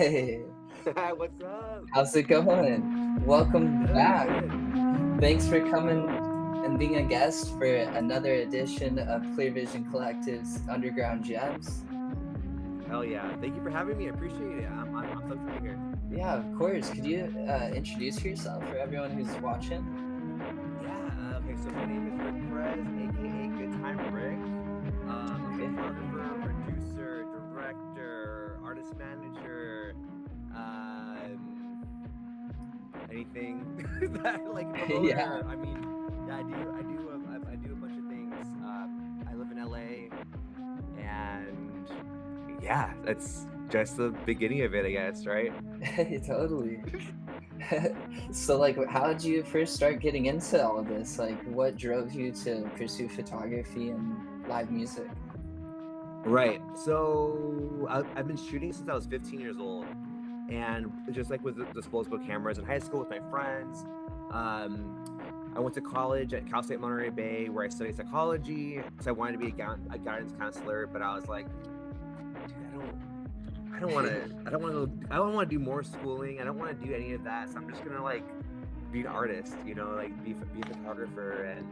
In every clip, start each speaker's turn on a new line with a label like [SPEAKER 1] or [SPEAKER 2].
[SPEAKER 1] Hey,
[SPEAKER 2] What's up?
[SPEAKER 1] how's it going? Welcome
[SPEAKER 2] Good,
[SPEAKER 1] back.
[SPEAKER 2] good.
[SPEAKER 1] Thanks for coming and being a guest for another edition of Clear Vision Collective's Underground Gems.
[SPEAKER 2] Hell yeah. Thank you for having me. I appreciate it. I'm stoked to be here.
[SPEAKER 1] Yeah, of course. Could you introduce yourself for everyone who's watching?
[SPEAKER 2] Yeah. Okay, so my name is Rick Perez, aka Good Time Rick. I'm a
[SPEAKER 1] Okay.
[SPEAKER 2] photographer, producer, director, artist manager, anything that like
[SPEAKER 1] Yeah.
[SPEAKER 2] promoter. I mean, yeah, I do a bunch of things. I live in LA, and yeah, that's just the beginning of it, I guess, right?
[SPEAKER 1] Totally. So, like, how did you first start getting into all of this? Like, what drove you to pursue photography and live music?
[SPEAKER 2] Right. So I've been shooting since I was 15 years old, and just like with the disposable cameras in high school with my friends. Um, I went to college at Cal State Monterey Bay where I studied psychology because I wanted to be a guidance counselor, but I was like, dude, I don't want to do more schooling. I don't want to do any of that. So I'm just gonna like be an artist, like be a photographer. And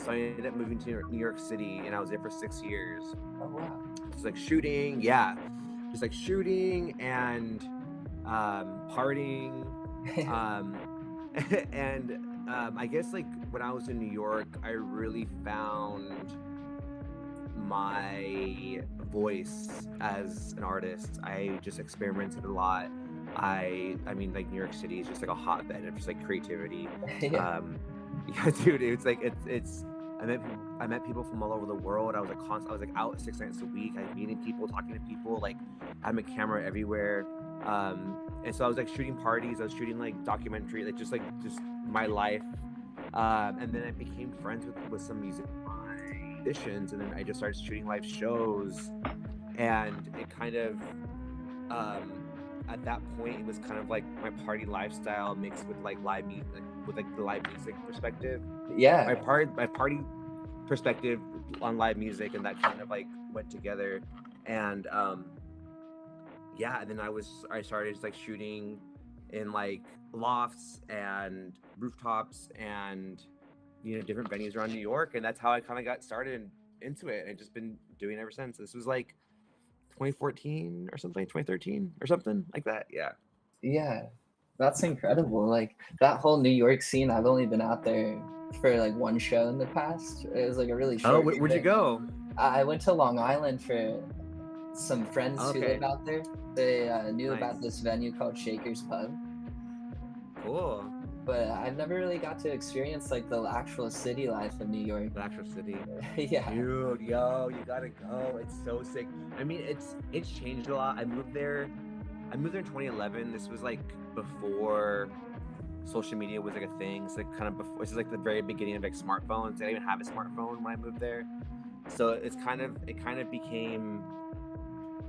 [SPEAKER 2] so I ended up moving to New York City, and I was there for 6 years.
[SPEAKER 1] Oh, wow.
[SPEAKER 2] Just like shooting, yeah, just like shooting and partying, and I guess like when I was in New York, I really found my voice as an artist. I just experimented a lot. I mean, like New York City is just like a hotbed of just like creativity.
[SPEAKER 1] Yeah.
[SPEAKER 2] Yeah, dude, it's like it's. I met people from all over the world. I was like I was like out 6 nights a week. I was meeting people, talking to people. Like I had a camera everywhere. And so I was like shooting parties. I was shooting like documentary, like just my life. And then I became friends with some musicians, and then I just started shooting live shows. And it kind of at that point it was kind of like my party lifestyle mixed with like live music, with like the live music perspective.
[SPEAKER 1] Yeah.
[SPEAKER 2] My party perspective on live music, and that kind of like went together. And yeah, and then I started just like shooting in like lofts and rooftops and different venues around New York, and that's how I kind of got started into it, and I've just been doing it ever since. This was like 2014 or something, 2013 or something like that. Yeah.
[SPEAKER 1] Yeah, that's incredible. Like that whole New York scene, I've only been out there for like one show in the past. It was like a really
[SPEAKER 2] Oh,
[SPEAKER 1] short
[SPEAKER 2] where'd you
[SPEAKER 1] trip.
[SPEAKER 2] go?
[SPEAKER 1] I went to Long Island for some friends who live
[SPEAKER 2] Okay,
[SPEAKER 1] out there. They knew about
[SPEAKER 2] nice,
[SPEAKER 1] this venue called Shaker's Pub,
[SPEAKER 2] cool.
[SPEAKER 1] but I've never really got to experience like the actual city life of New York.
[SPEAKER 2] The actual city.
[SPEAKER 1] Yeah,
[SPEAKER 2] Dude, yo, you gotta go. It's so sick. I mean, it's changed a lot. I moved there in 2011. This was like before social media was like a thing. It's like kind of before. This is like the very beginning of like smartphones. I didn't even have a smartphone when I moved there. So it kind of became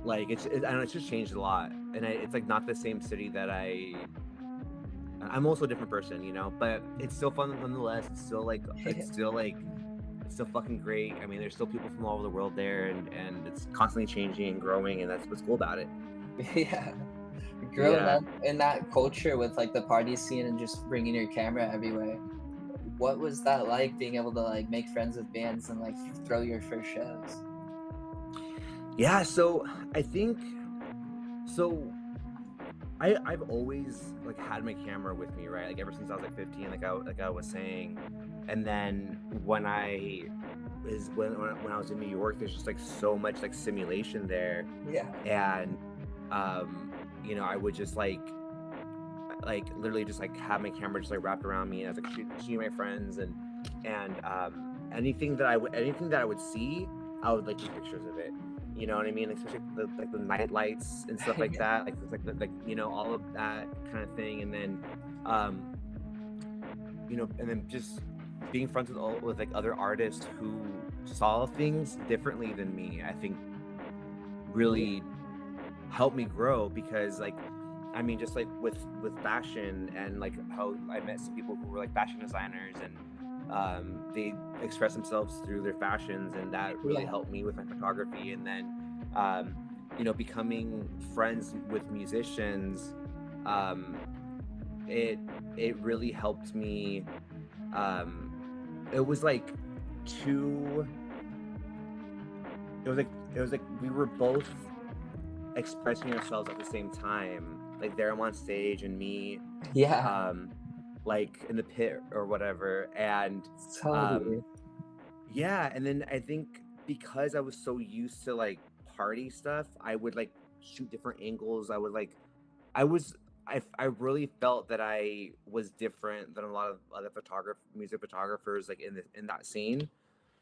[SPEAKER 2] like I don't know. It's just changed a lot, and it's like not the same city that I'm also a different person, but it's still fun nonetheless. It's still fucking great. I mean, there's still people from all over the world there, and it's constantly changing and growing, and that's what's cool about it.
[SPEAKER 1] yeah. Growing
[SPEAKER 2] Yeah.
[SPEAKER 1] up in that culture with like the party scene and just bringing your camera everywhere, what was that like being able to like make friends with bands and like throw your first shows?
[SPEAKER 2] Yeah, so I think so I've always like had my camera with me, right? Like ever since I was like 15, like I was saying. And then when when I was in New York, there's just like so much like simulation there.
[SPEAKER 1] Yeah.
[SPEAKER 2] And I would just like literally just like have my camera just like wrapped around me, and I was like shooting my friends, and anything that I would see, I would like take pictures of it. You know what I mean? Especially the night lights and stuff like
[SPEAKER 1] Yeah.
[SPEAKER 2] that. Like it's like all of that kind of thing, and then and then just being friends with like other artists who saw things differently than me. I think really helped me grow, because like I mean, just like with fashion, and like how I met some people who were like fashion designers, and they express themselves through their fashions, and that really
[SPEAKER 1] Yeah.
[SPEAKER 2] helped me with my photography. And then um, becoming friends with musicians, um, it really helped me. Um, it was like two. It was like we were both expressing ourselves at the same time. Like them on stage and me,
[SPEAKER 1] Yeah,
[SPEAKER 2] like in the pit or whatever. And
[SPEAKER 1] totally.
[SPEAKER 2] yeah, and then I think because I was so used to like party stuff, I would like shoot different angles. I would like I was I really felt that I was different than a lot of other music photographers like in that scene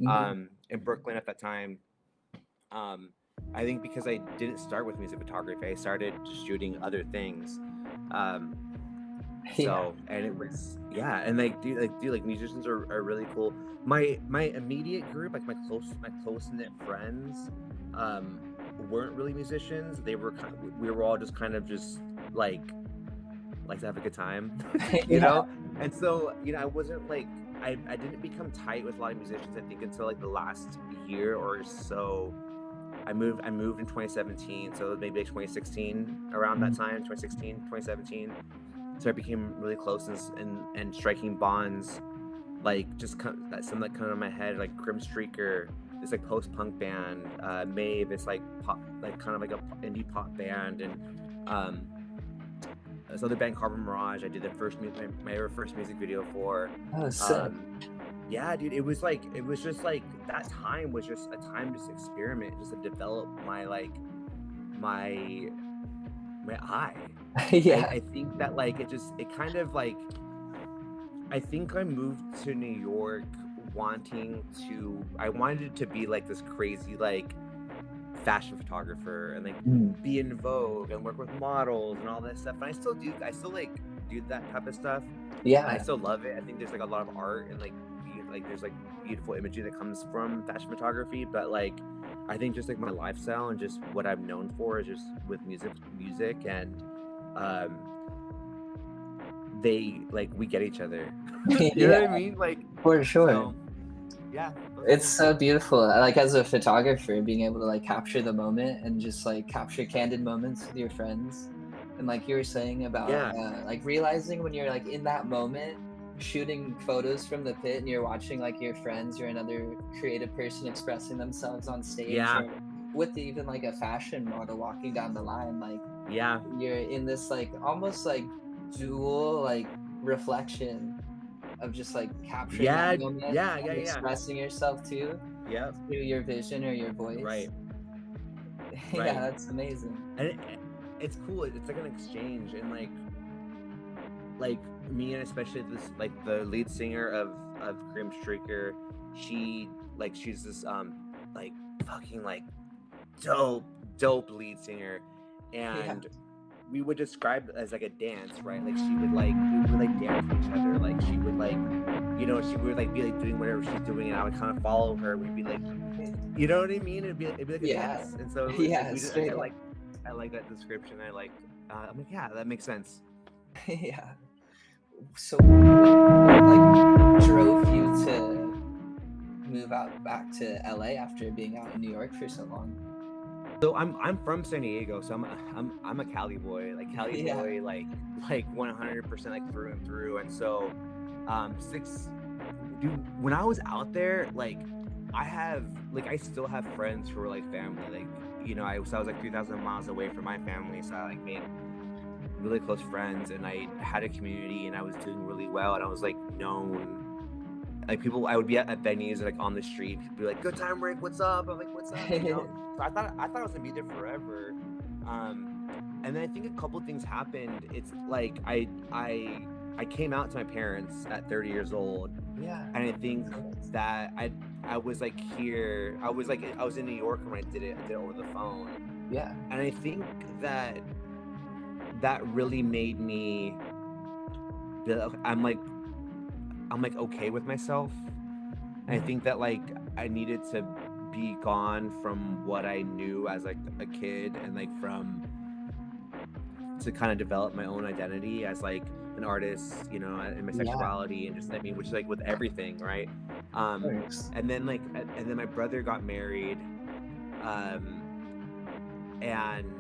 [SPEAKER 1] Mhm.
[SPEAKER 2] in Brooklyn at that time. Um I think because I didn't start with music photography, I started just shooting other things. Um
[SPEAKER 1] Yeah.
[SPEAKER 2] so and it was yeah, and like musicians are really cool. My immediate group, like my close knit friends, um weren't really musicians. We were all just kind of just like to have a good time,
[SPEAKER 1] Yeah.
[SPEAKER 2] and so I wasn't like I didn't become tight with a lot of musicians, I think, until like the last year or so. I moved in 2017, so maybe like 2016, around that
[SPEAKER 1] Mhm.
[SPEAKER 2] time, 2016, 2017. So I became really close and striking bonds, like just that some that come in my head, like Grim Streaker, this like post-punk band, Maeve, it's like pop, like kind of like a indie pop band, and um this other band, Carbon Mirage, I did my very first music video for.
[SPEAKER 1] Oh, sick.
[SPEAKER 2] um yeah, dude, it was just like that time was just a time just to experiment, just to develop my like my eye.
[SPEAKER 1] Yeah.
[SPEAKER 2] I think that like it kind of like I think I moved to New York I wanted it to be like this crazy like fashion photographer and like
[SPEAKER 1] Mm.
[SPEAKER 2] be in Vogue and work with models and all that stuff. And I still like do that type of stuff. And I
[SPEAKER 1] Yeah.
[SPEAKER 2] still love it. I think there's like a lot of art and like there's like beautiful imagery that comes from fashion photography, but like I think just like my lifestyle and just what I'm known for is just with music and um they like we get each other. You know
[SPEAKER 1] Yeah,
[SPEAKER 2] what I mean? Like
[SPEAKER 1] for sure.
[SPEAKER 2] so yeah, those
[SPEAKER 1] It's
[SPEAKER 2] things.
[SPEAKER 1] so beautiful. Like as a photographer, being able to like capture the moment and just like capture candid moments with your friends. And like you were saying about
[SPEAKER 2] Yeah.
[SPEAKER 1] like realizing when you're like in that moment, shooting photos from the pit and you're watching like your friends or another creative person expressing themselves on stage
[SPEAKER 2] Yeah.
[SPEAKER 1] or with even like a fashion model walking down the line, like
[SPEAKER 2] Yeah.
[SPEAKER 1] you're in this like almost like dual like reflection of just like capturing that
[SPEAKER 2] Yeah.
[SPEAKER 1] moment
[SPEAKER 2] Yeah. Yeah.
[SPEAKER 1] and
[SPEAKER 2] Yeah.
[SPEAKER 1] expressing yourself too
[SPEAKER 2] Yep.
[SPEAKER 1] through your vision or your voice.
[SPEAKER 2] Right.
[SPEAKER 1] Yeah,
[SPEAKER 2] Right.
[SPEAKER 1] that's amazing.
[SPEAKER 2] And it's cool. It's like an exchange, and like me, and especially this like the lead singer of Grim Streaker, she's this like fucking like dope lead singer,
[SPEAKER 1] Yeah.
[SPEAKER 2] and we would describe it as like a dance, right? Like we would like dance with each other. Like she would like she would like be like doing whatever she's doing, and I would kind of follow her. We'd be like, you know what I mean? It'd be like a
[SPEAKER 1] Yeah.
[SPEAKER 2] dance, and so it was like
[SPEAKER 1] Yeah,
[SPEAKER 2] we did like
[SPEAKER 1] straight up.
[SPEAKER 2] I like that description. I'm like, yeah, that makes sense.
[SPEAKER 1] Yeah. So what like drove you to move out back to LA after being out in New York for so long?
[SPEAKER 2] So I'm from San Diego, so I'm a Cali boy, like Cali
[SPEAKER 1] Yeah.
[SPEAKER 2] boy, like 100% like through and through. And so, six, dude, when I was out there, like I still have friends who are like family, like I was like 3,000 miles away from my family, so I like made really close friends, and I had a community, and I was doing really well, and I was like known. Like people, I would be at venues like on the street, people be like, "Good time, Rick. What's up?" I'm like, "What's up?" So I thought I was gonna be there forever. And then I think a couple things happened. It's like I came out to my parents at 30 years old,
[SPEAKER 1] Yeah.
[SPEAKER 2] and I think that I was like here. I was in New York when I did it. I did it over the phone,
[SPEAKER 1] Yeah.
[SPEAKER 2] and I think that really made me. I'm like okay with myself. And I think that like I needed to be gone from what I knew as like a kid, and like to kind of develop my own identity as like an artist, and my
[SPEAKER 1] Yeah, of
[SPEAKER 2] sexuality, and just, I mean, which is like with everything, right?
[SPEAKER 1] course.
[SPEAKER 2] And then my brother got married, um and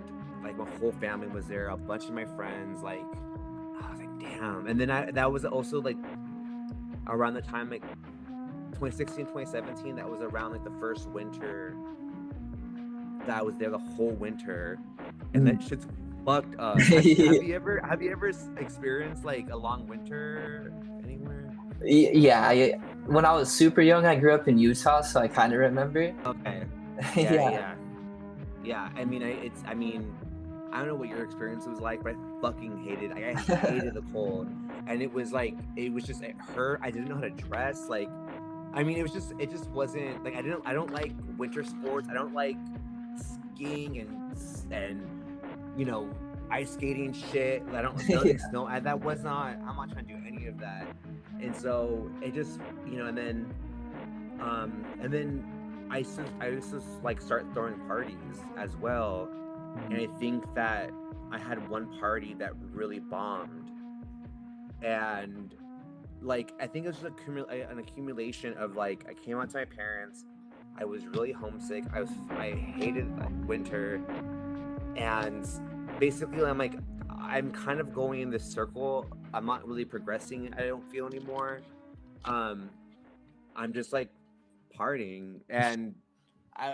[SPEAKER 2] like my whole family was there, a bunch of my friends. Like I was like, damn. And then that was also like around the time like 2016, 2017. That was around like the first winter that I was there the whole winter, and that shit's fucked up. Have you ever experienced like a long winter anywhere?
[SPEAKER 1] Yeah, when I was super young, I grew up in Utah, so I kind of remember.
[SPEAKER 2] Okay.
[SPEAKER 1] Yeah.
[SPEAKER 2] Yeah. I mean, I don't know what your experience was like, but I fucking hated. I hated the cold, and it was just it hurt. I didn't know how to dress. Like, I mean, it just wasn't like I don't like winter sports. I don't like skiing and you know ice skating shit. I don't snow. That was not. I'm not trying to do any of that. And so it just and then I used to like start throwing parties as well, and I think that I had one party that really bombed, and like I think it was just an accumulation of like I came out to my parents, I was really homesick, I hated winter, and basically I'm kind of going in this circle. I'm not really progressing. I don't feel anymore. I'm just like partying, and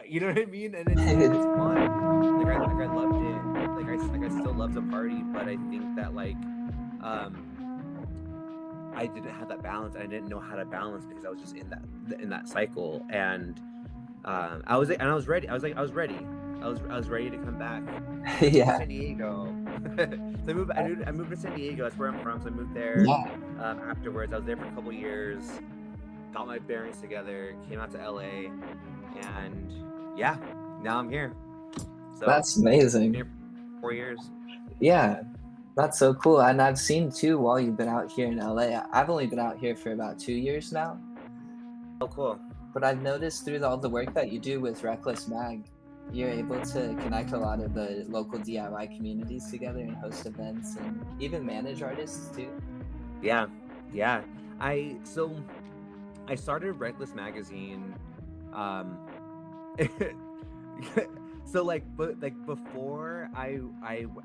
[SPEAKER 2] you know what I mean. And it's fun. Like I loved it. Like I still love to party, but I think that like I didn't have that balance. I didn't know how to balance because I was just in that cycle, and I was ready. I was ready. I was ready to come back.
[SPEAKER 1] Yeah.
[SPEAKER 2] To San Diego. So I moved to San Diego. That's where I'm from. So I moved there.
[SPEAKER 1] Yeah.
[SPEAKER 2] Afterwards, I was there for a couple years. Got my bearings together. Came out to LA, and yeah, now I'm here. So
[SPEAKER 1] That's amazing.
[SPEAKER 2] Here for 4 years.
[SPEAKER 1] Yeah, that's so cool. And I've seen too while you've been out here in LA. I've only been out here for about 2 years now.
[SPEAKER 2] Oh, cool.
[SPEAKER 1] But I've noticed through all the work that you do with Reckless Mag, you're able to connect a lot of the local DIY communities together and host events and even manage artists too.
[SPEAKER 2] Yeah. I started Reckless Magazine. So but before I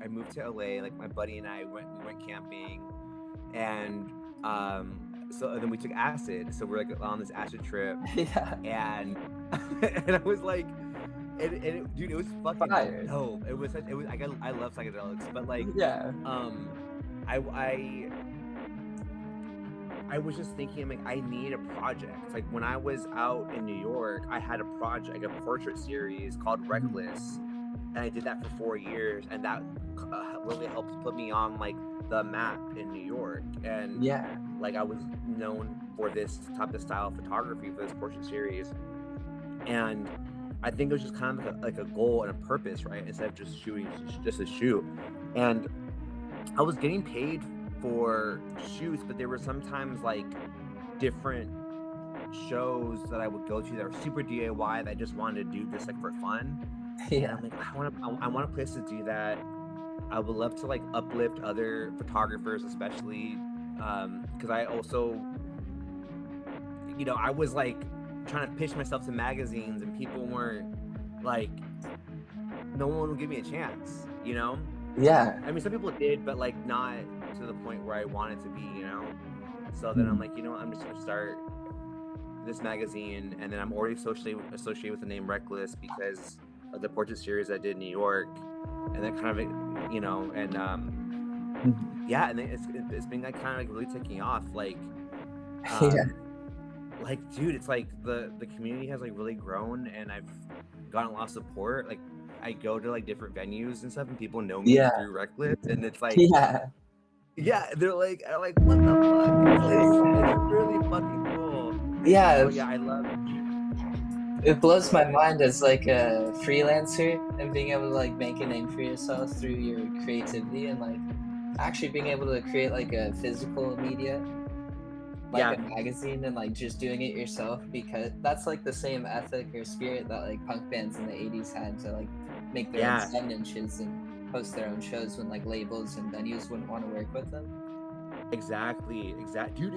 [SPEAKER 2] moved to LA, like my buddy and I we went camping, and so then we took acid. So we're like on this acid trip.
[SPEAKER 1] Yeah.
[SPEAKER 2] And and I was like, dude, it was fucking
[SPEAKER 1] Fire.
[SPEAKER 2] dope. It was I love psychedelics, but like
[SPEAKER 1] yeah.
[SPEAKER 2] I was just thinking, like, I need a project. Like when I was out in New York, I had a project, a portrait series called Reckless, and I did that for 4 years, and that really helped put me on like the map in New York. And like I was known for this type of style of photography for this portrait series, and I think it was just kind of like a goal and a purpose, right? Instead of just shooting just to shoot. And I was getting paid for shoots, but there were sometimes like different shows that I would go to that were super DIY that I just wanted to do just like for fun.
[SPEAKER 1] Yeah.
[SPEAKER 2] And I'm like, I want a place to do that. I would love to like uplift other photographers, especially because I also, you know, I was like trying to pitch myself to magazines, and people weren't like, no one would give me a chance, you know?
[SPEAKER 1] Yeah.
[SPEAKER 2] I mean, some people did, but like not to the point where I wanted to be, you know? So then I'm like, you know what, I'm just gonna start this magazine, and then I'm already socially associated with the name Reckless because of the portrait series I did in New York, and that kind of, you know, and yeah, and it's been like kind of like really taking off, like like, dude, it's like the community has like really grown, and I've gotten a lot of support. Like I go to like different venues and stuff, and people know me through Reckless, and it's like they're like what the fuck? It's really fucking cool.
[SPEAKER 1] Yeah.
[SPEAKER 2] So, yeah, I love
[SPEAKER 1] it. Blows my mind as like a freelancer and being able to like make a name for yourself through your creativity, and like actually being able to create like a physical media, like a magazine, and like just doing it yourself, because that's like the same ethic or spirit that like punk bands in the 80s had to like make their own 7-inches and post their own shows when like labels and venues wouldn't want to work with them.
[SPEAKER 2] Exactly, dude.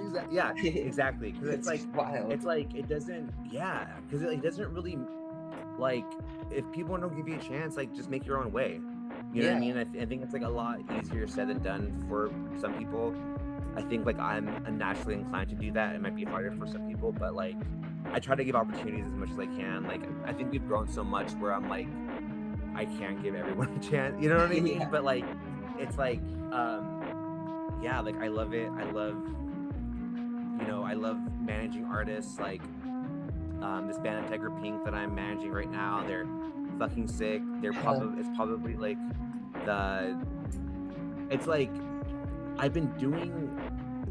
[SPEAKER 2] Exactly. Because it's like
[SPEAKER 1] wild.
[SPEAKER 2] It's like it doesn't. Yeah, because it like doesn't really. like if people don't give you a chance, like just make your own way. You know what I
[SPEAKER 1] Yeah.
[SPEAKER 2] mean? I think it's like a lot easier said than done for some people. I think like I'm naturally inclined to do that. It might be harder for some people, but like I try to give opportunities as much as I can. Like I think we've grown so much where I'm like I can't give everyone a chance. You know what I mean?
[SPEAKER 1] Yeah.
[SPEAKER 2] But like it's like yeah, like I love it. I love managing artists like this band Tiger Pink that I'm managing right now. They're fucking sick. It's probably like the it's like I've been doing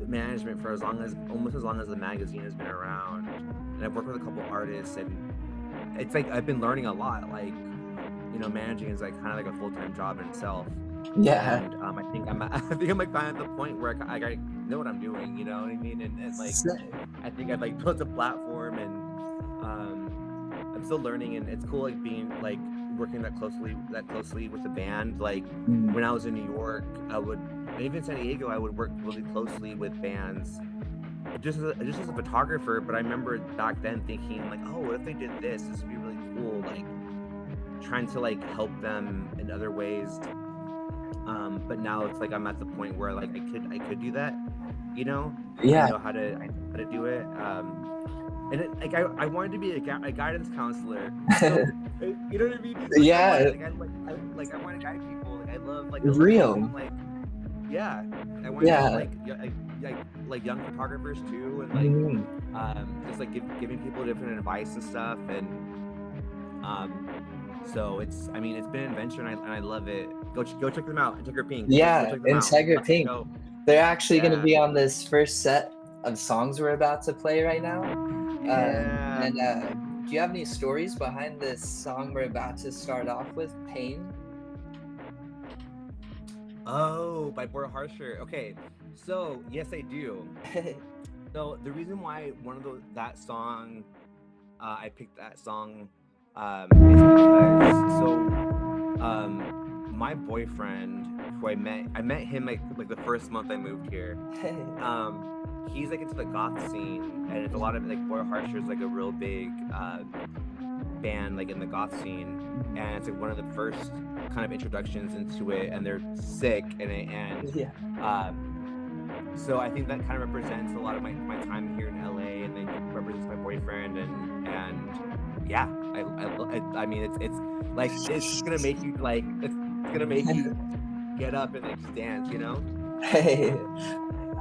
[SPEAKER 2] management for almost as long as the magazine has been around, and I've worked with a couple artists, and it's like I've been learning a lot. Like managing is like kind of like a full-time job in itself.
[SPEAKER 1] Yeah.
[SPEAKER 2] And I think I'm like kind of at the point where I know what I'm doing. You know what I mean? And like I think I've like built a platform, and I'm still learning, and it's cool like being like working that closely with the band. Like when I was in New York, and even San Diego, I would work really closely with bands just as a photographer. But I remember back then thinking like, oh, what if they did this? This would be really cool. Like trying to like help them in other ways. But now it's like I'm at the point where like I could do that.
[SPEAKER 1] Yeah.
[SPEAKER 2] I know how to do it. And like I wanted to be a guidance counselor. So, you know what I mean? Like,
[SPEAKER 1] Yeah.
[SPEAKER 2] I want to guide people. Like I love like
[SPEAKER 1] Real.
[SPEAKER 2] like yeah. I want to like young photographers too, and like just like giving people different advice and stuff, and so it's been an adventure, and I love it. Go check them out. Tiger Pink.
[SPEAKER 1] Yeah, in Tiger Pink. They're actually going to be on this first set of songs we're about to play right now.
[SPEAKER 2] Yeah.
[SPEAKER 1] And do you have any stories behind this song we're about to start off with, Pain?
[SPEAKER 2] Oh, by Boy Harsher. Okay, so yes, I do. So the reason why that song, I picked that song, is because my boyfriend, who I met him like the first month I moved here. He's like into the goth scene, and it's a lot of like Boy Harsher's like a real big band like in the goth scene, and it's like one of the first kind of introductions into it, and they're sick, so I think that kind of represents a lot of my time here in LA, and then represents my boyfriend, and yeah, I mean it's like it's just gonna make you like it's gonna make you get up and like just dance,
[SPEAKER 1] Hey,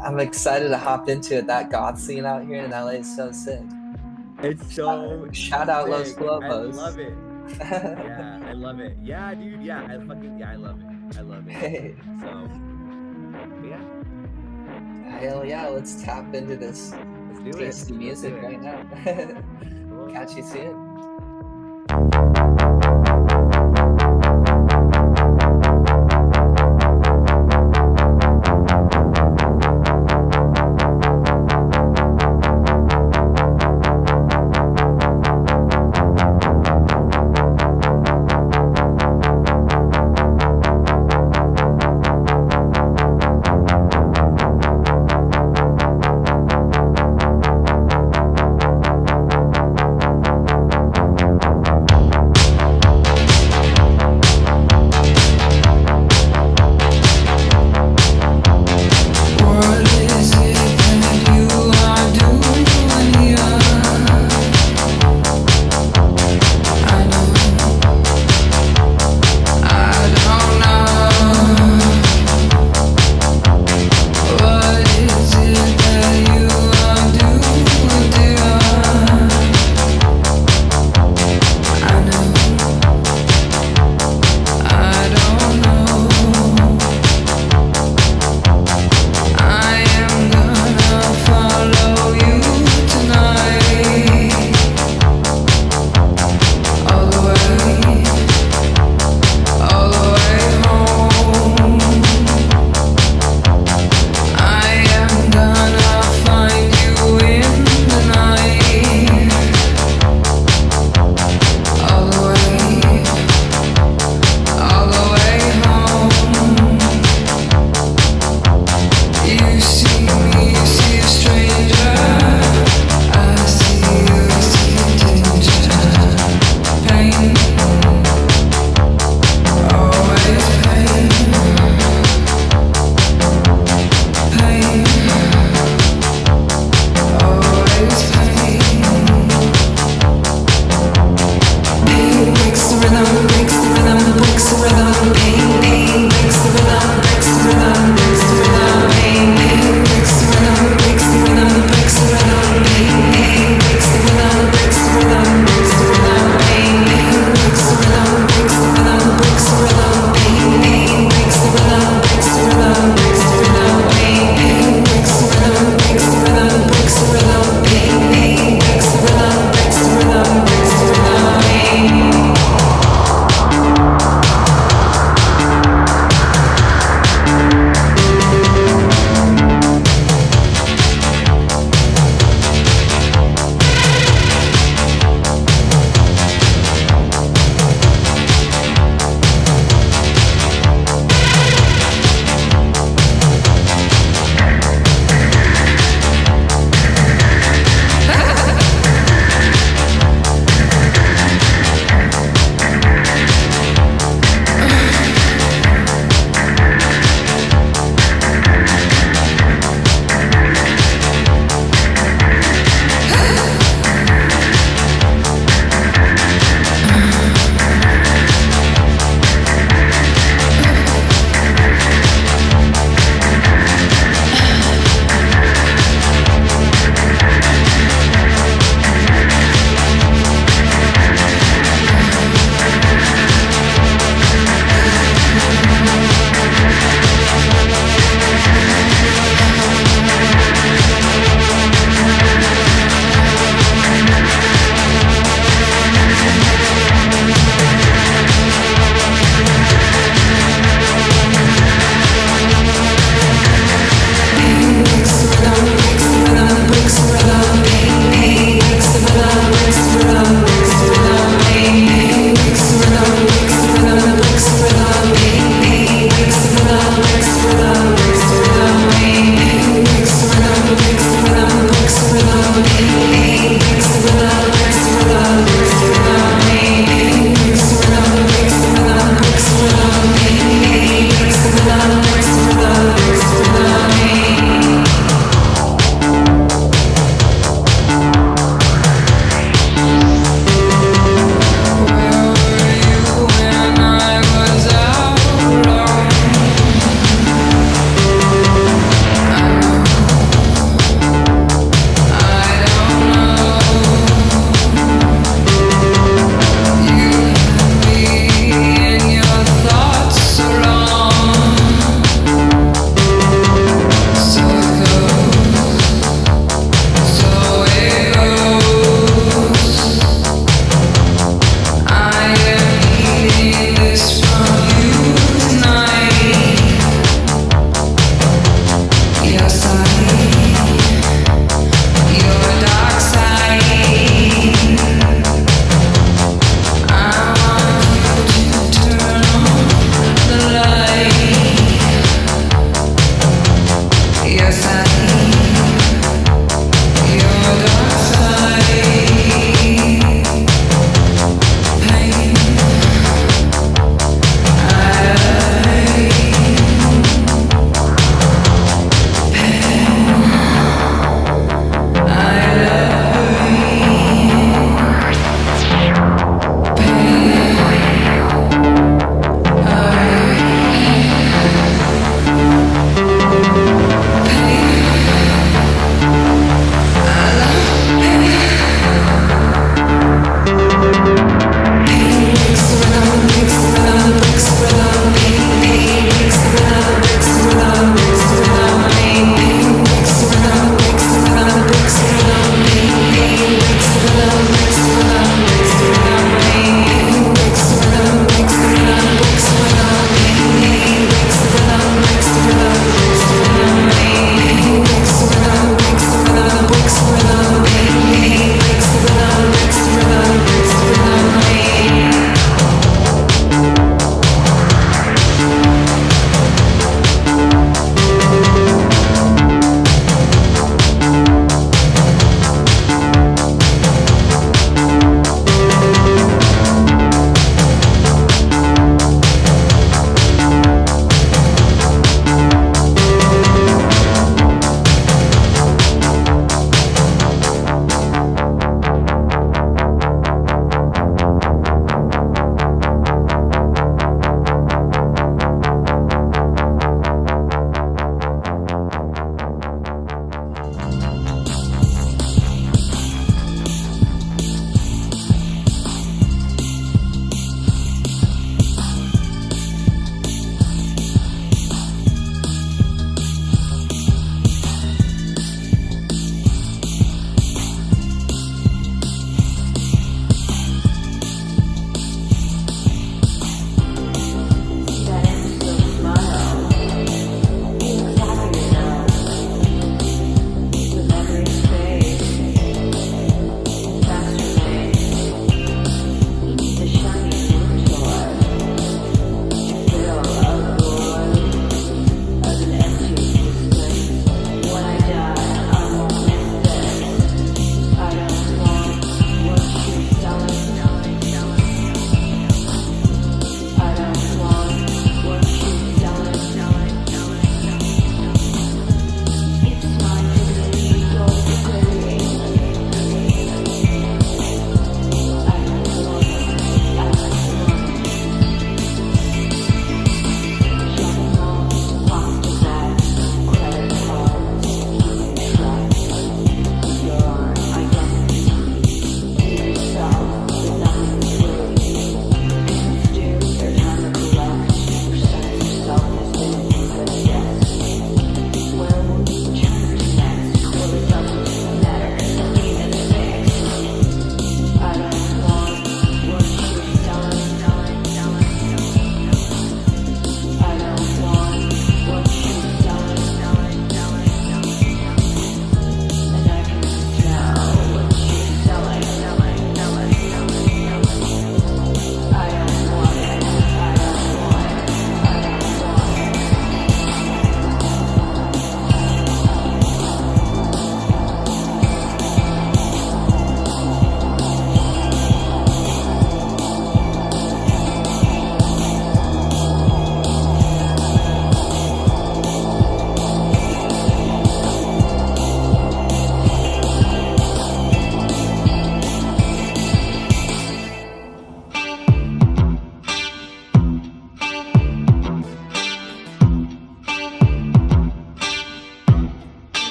[SPEAKER 1] I'm excited to hop into it. That goth scene out here in LA is so sick.
[SPEAKER 2] It's so
[SPEAKER 1] shout out
[SPEAKER 2] sick.
[SPEAKER 1] Los Globos.
[SPEAKER 2] I love it. Yeah, I love it. Yeah, dude. Yeah, I love it. I love it.
[SPEAKER 1] Hey.
[SPEAKER 2] So, yeah.
[SPEAKER 1] Hell yeah, let's tap into this tasty music right now. Cool. Catch you soon.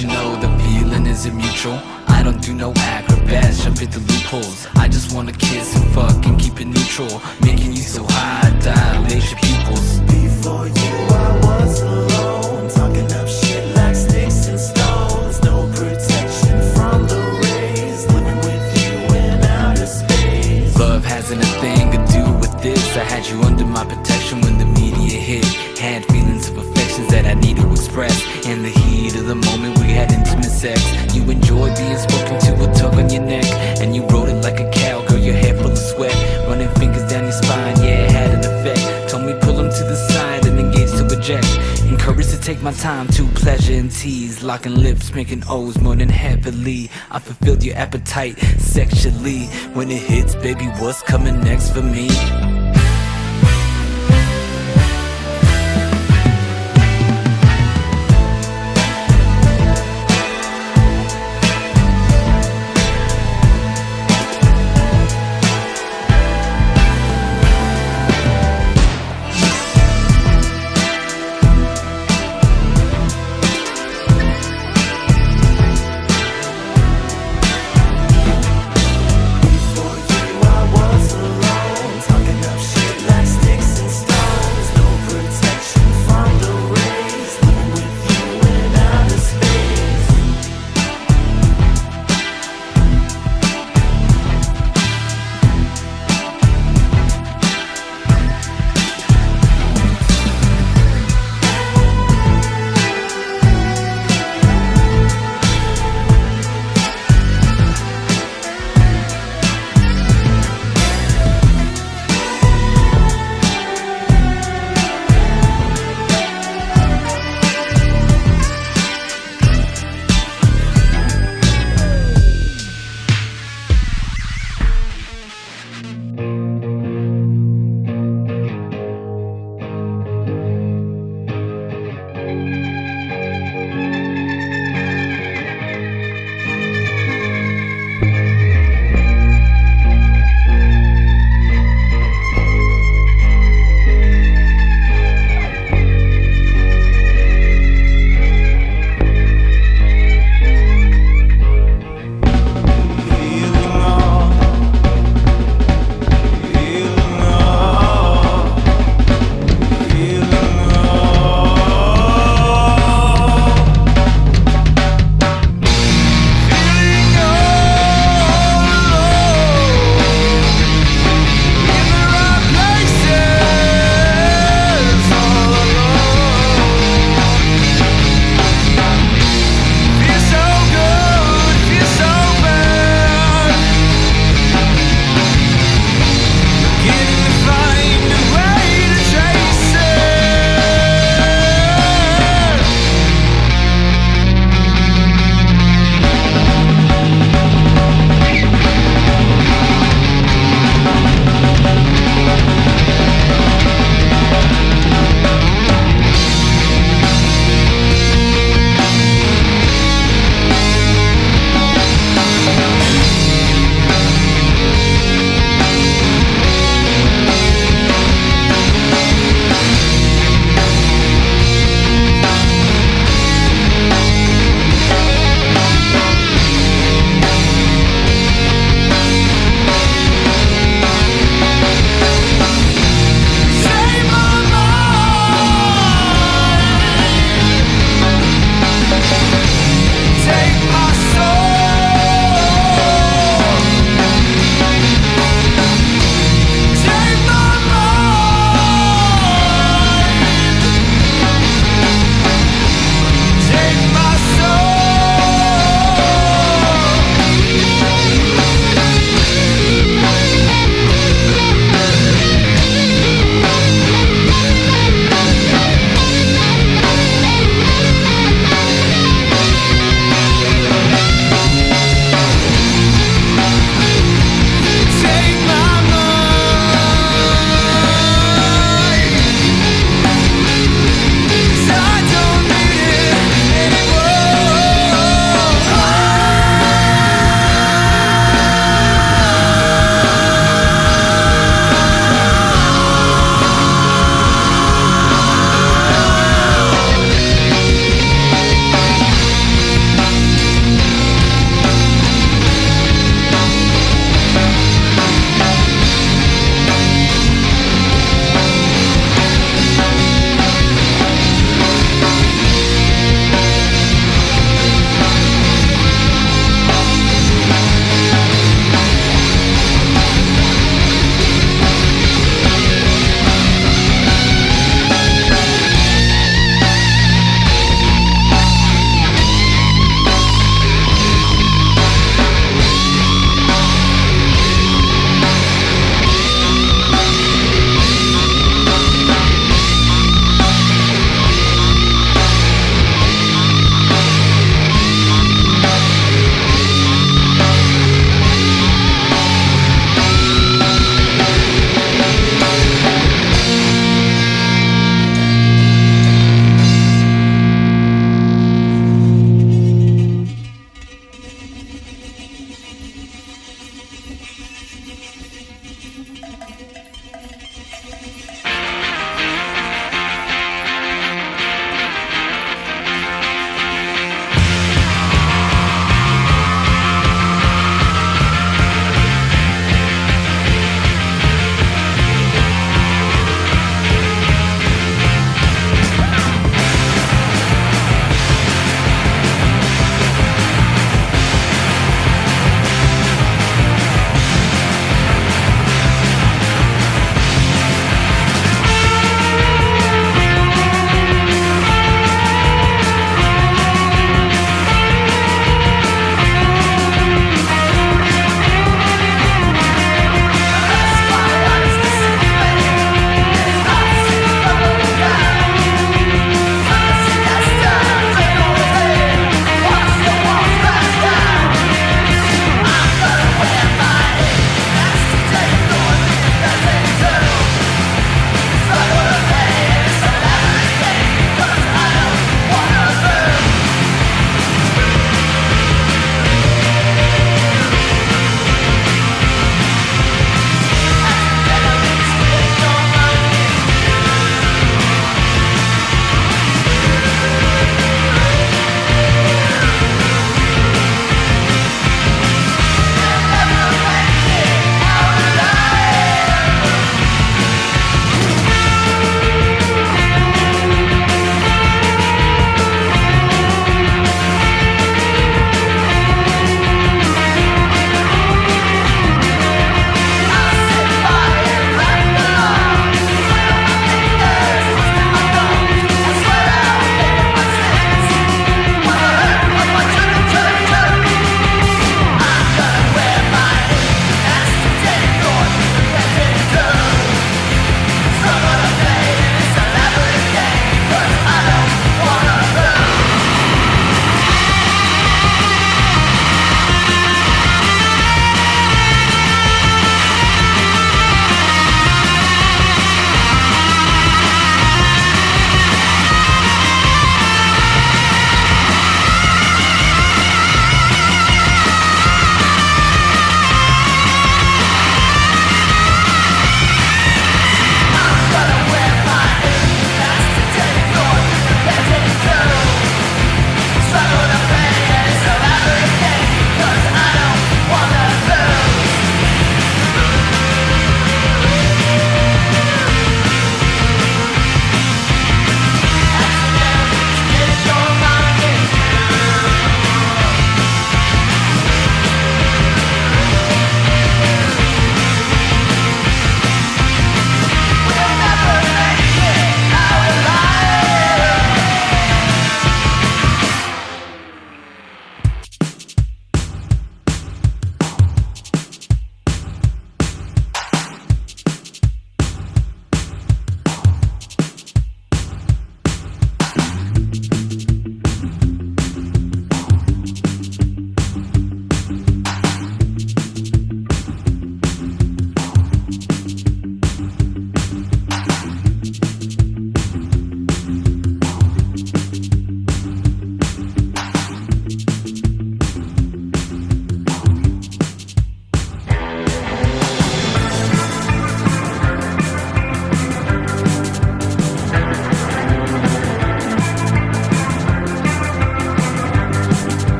[SPEAKER 3] you know the feeling isn't mutual. I don't do no acrobats, jump into loopholes. I just wanna kiss and fuck and keep it neutral, making you so high, dilate your pupils.
[SPEAKER 4] Before you I was alone, talking up shit like sticks and stones. No protection from the rays, living with you in outer space.
[SPEAKER 3] Love hasn't a thing to do with this. I had you under my protection when the media hit. Had feelings of affections that I need to express. In the heat of the moment we had intimate sex. You enjoyed being spoken to, a tug on your neck, and you rode it like a cowgirl, your hair full of sweat, running fingers down your spine, yeah, it had an effect. Told me pull him to the side and engage to eject. Encouraged to take my time to pleasure and tease, locking lips, making O's more than heavily. I fulfilled your appetite sexually. When it hits, baby, what's coming next for me?
[SPEAKER 4] Before you I was alone, talking up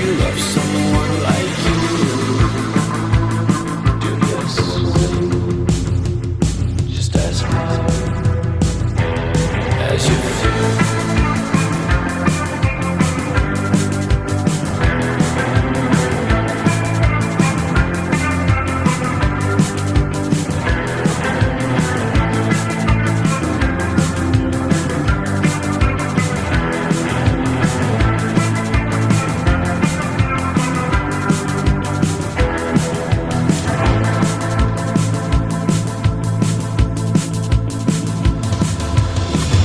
[SPEAKER 3] you love someone like you? Do this just as hard as you feel.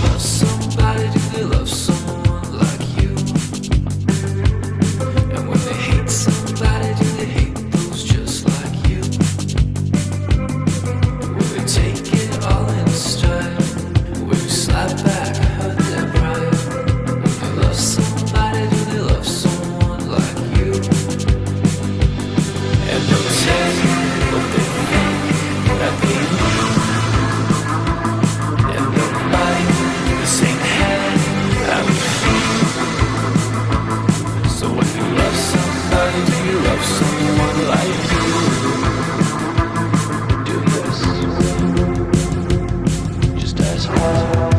[SPEAKER 3] Love somebody, do they love someone like you? And when they hate somebody, do they hate those just like you? Will they take it all in stride? Will you slap back and hurt their pride? When they love somebody, do they love someone like you? And they'll tell you what they think that they need. And they'll bite the same hand out of fear. So when you love somebody, do you love someone like you? Do this just as hard.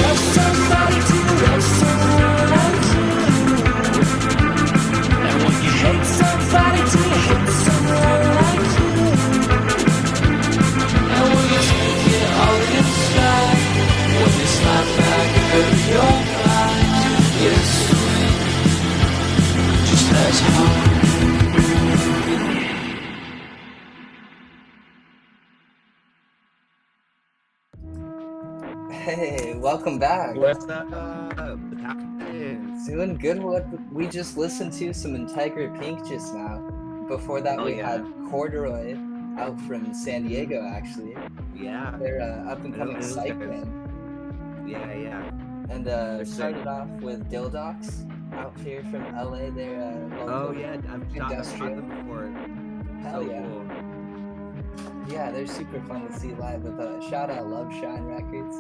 [SPEAKER 3] Love somebody, do you love someone like you? And when you hate somebody, do you hate someone like you? And when you take it all inside, when you slap back and hurt your pride, yes, just as hard.
[SPEAKER 1] Hey, welcome back.
[SPEAKER 2] What's up? What's happening?
[SPEAKER 1] Doing good. What we just listened to some Integra Pink just now. Before that,
[SPEAKER 2] Oh,
[SPEAKER 1] we
[SPEAKER 2] yeah.
[SPEAKER 1] had Corduroy out from San Diego. Actually,
[SPEAKER 2] Yeah.
[SPEAKER 1] they're up and coming
[SPEAKER 2] those
[SPEAKER 1] psych
[SPEAKER 2] guys.
[SPEAKER 1] band.
[SPEAKER 2] Yeah, yeah.
[SPEAKER 1] And
[SPEAKER 2] They're
[SPEAKER 1] started
[SPEAKER 2] sick.
[SPEAKER 1] off with Dildocs out here from LA. They're local.
[SPEAKER 2] Oh yeah, I've shot
[SPEAKER 1] Industrial.
[SPEAKER 2] them before.
[SPEAKER 1] Hell
[SPEAKER 2] So
[SPEAKER 1] yeah.
[SPEAKER 2] cool.
[SPEAKER 1] Yeah, they're super fun to see live with shout out Love Shine Records.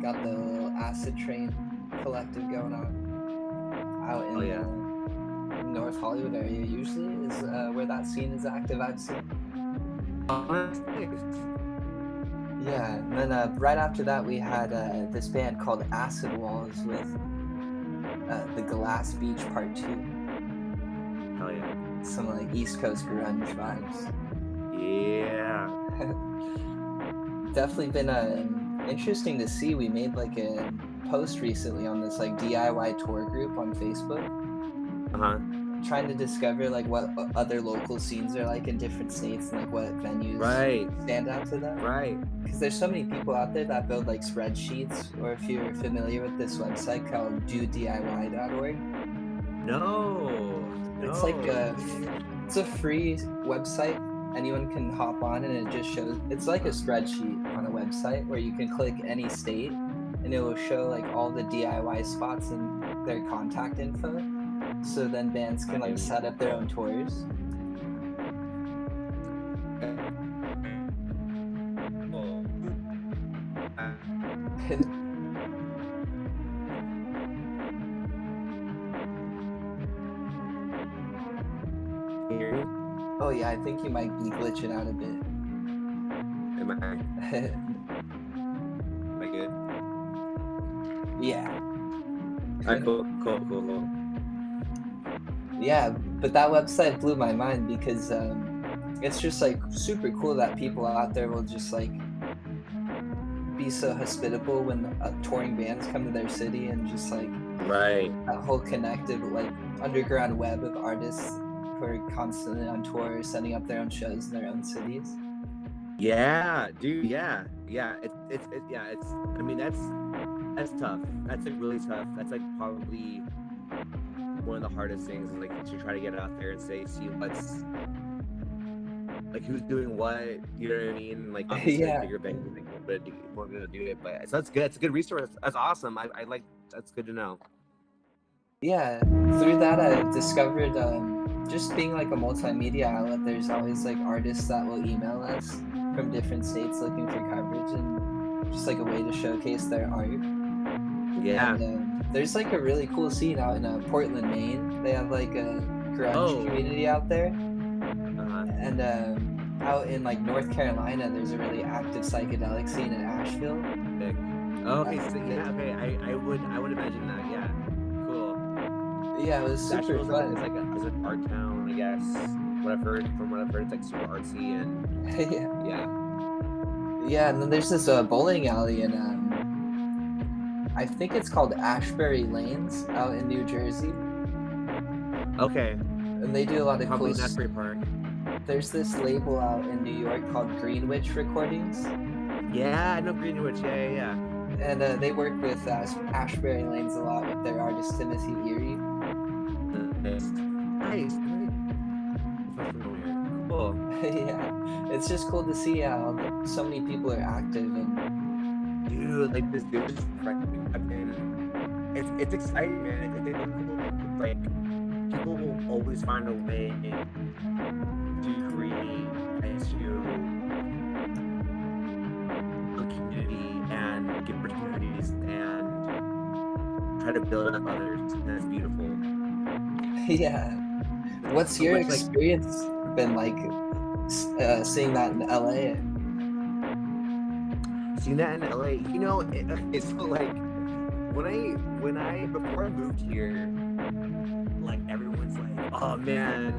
[SPEAKER 1] Got the little Acid Train collective going on out in
[SPEAKER 2] Oh, yeah.
[SPEAKER 1] North Hollywood area. Usually is where that scene is active, I'd say. Yeah, and then right after that we had this band called Acid Walls with the Glass Beach Part 2.
[SPEAKER 2] Hell yeah.
[SPEAKER 1] Some like East Coast grunge vibes.
[SPEAKER 2] Yeah.
[SPEAKER 1] Definitely been interesting to see. We made like a post recently on this like DIY tour group on Facebook,
[SPEAKER 2] Uh-huh.
[SPEAKER 1] trying to discover like what other local scenes are like in different states and like what venues
[SPEAKER 2] Right.
[SPEAKER 1] stand out to them.
[SPEAKER 2] Right.
[SPEAKER 1] Because there's so many people out there that build like spreadsheets, or if you're familiar with this website called DoDIY.org.
[SPEAKER 2] No.
[SPEAKER 1] It's like it's a free website. Anyone can hop on and it just shows. It's like a spreadsheet on a website where you can click any state and it will show like all the DIY spots and their contact info. So then bands can like set up their own tours.
[SPEAKER 2] Hear me?
[SPEAKER 1] Oh yeah, I think you might be glitching out a bit.
[SPEAKER 2] Am I good?
[SPEAKER 1] Yeah.
[SPEAKER 2] Alright, cool.
[SPEAKER 1] Yeah, but that website blew my mind because it's just like super cool that people out there will just like be so hospitable when touring bands come to their city, and just like
[SPEAKER 2] Right.
[SPEAKER 1] that whole connected like underground web of artists who are constantly on tour, setting up their own shows in their own cities.
[SPEAKER 2] Yeah, dude. Yeah. It's I mean, that's tough. That's like really tough. That's like probably one of the hardest things, is like to try to get out there and see like who's doing what, you know what I mean? Like obviously like
[SPEAKER 1] Yeah.
[SPEAKER 2] bigger venues like won't be able to do it, but so that's good. It's a good resource. That's awesome. I like that's good to know.
[SPEAKER 1] Yeah, through that I've discovered just being like a multimedia outlet, there's always like artists that will email us from different states looking for coverage and just like a way to showcase their art.
[SPEAKER 2] Yeah.
[SPEAKER 1] And there's like a really cool scene out in Portland, Maine. They have like a grunge
[SPEAKER 2] Oh.
[SPEAKER 1] community out there.
[SPEAKER 2] Uh-huh.
[SPEAKER 1] And out in like North Carolina, there's a really active psychedelic scene in Asheville.
[SPEAKER 2] Sick. Oh, okay, so yeah, okay. I would imagine that, yeah. Cool.
[SPEAKER 1] Yeah, it was super
[SPEAKER 2] Asheville's
[SPEAKER 1] fun.
[SPEAKER 2] it's an art town, I guess. From what I've heard, it's like super artsy and
[SPEAKER 1] Yeah.
[SPEAKER 2] yeah.
[SPEAKER 1] Yeah, and then there's this bowling alley in I think it's called Ashbury Lanes out in New Jersey,
[SPEAKER 2] Okay.
[SPEAKER 1] and they do a lot of
[SPEAKER 2] Probably
[SPEAKER 1] cool.
[SPEAKER 2] not Asbury Park.
[SPEAKER 1] There's this label out in New York called Greenwich Recordings,
[SPEAKER 2] Yeah, I know Greenwich. Yeah.
[SPEAKER 1] and they work with Ashbury Lanes a lot with their artist Timothy Erie.
[SPEAKER 2] Nice. Sounds familiar. Cool.
[SPEAKER 1] Yeah, it's just cool to see how so many people are active and
[SPEAKER 2] Dude, like this dude is it's exciting, man. It's like people will always find a way to create and to a community and give opportunities and try to build up others. And that's beautiful.
[SPEAKER 1] yeah. What's
[SPEAKER 2] So
[SPEAKER 1] your
[SPEAKER 2] much, like,
[SPEAKER 1] experience been like seeing that in LA?
[SPEAKER 2] Seeing that in LA, you know, it's so like when I before I moved here, like everyone's like, oh man,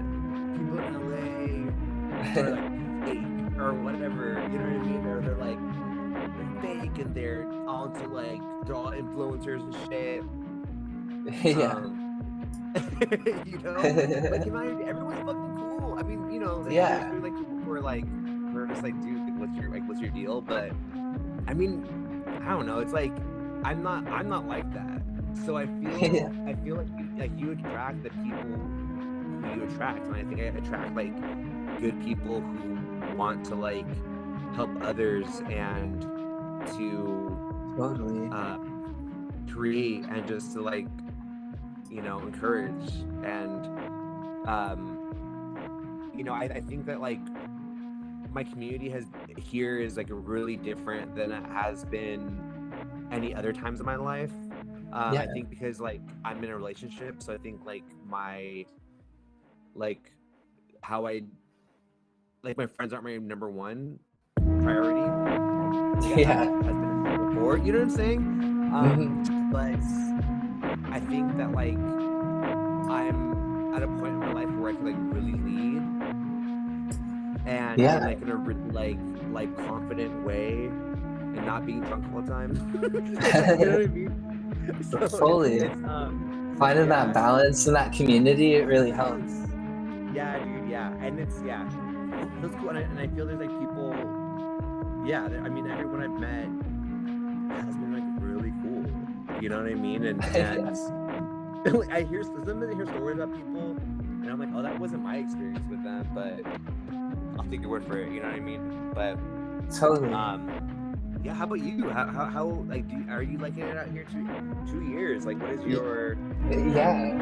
[SPEAKER 2] people in LA are like fake or whatever, you know what I mean? They're like they're fake and they're all into like they're all influencers and shit.
[SPEAKER 1] Yeah.
[SPEAKER 2] You know, like everyone's fucking cool. I mean, you know, like,
[SPEAKER 1] Yeah.
[SPEAKER 2] there's like people who are like we're just like, dude, what's your deal? But I mean, I don't know. It's like I'm not like that. So I feel
[SPEAKER 1] Yeah.
[SPEAKER 2] like you attract the people who you attract, and I think I attract like good people who want to like help others and to
[SPEAKER 1] Totally.
[SPEAKER 2] create and just to like encourage and I think that like my community here is like really different than it has been any other times in my life.
[SPEAKER 1] Yeah.
[SPEAKER 2] I think because like I'm in a relationship, so I think like my how I like my friends aren't my number one priority.
[SPEAKER 1] Yeah.
[SPEAKER 2] Has been before, you know what I'm saying? But I think that like I'm at a point in my life where I can like really lead and
[SPEAKER 1] Yeah.
[SPEAKER 2] like in a really like confident way and not being drunk all the time. You know what I mean? So
[SPEAKER 1] Fully. Finding that balance in that community, it really helps.
[SPEAKER 2] Yeah, dude. Yeah, and it's feels cool, and I feel there's like people. Yeah, I mean, everyone I've met has been like really cool. You know what I mean? And I hear stories about people, and I'm like, oh, that wasn't my experience with them, but I'll take your word for it. You know what I mean? But
[SPEAKER 1] Totally.
[SPEAKER 2] yeah. How about you? How like are you liking it out here 2 years? Like, what is your?
[SPEAKER 1] Yeah.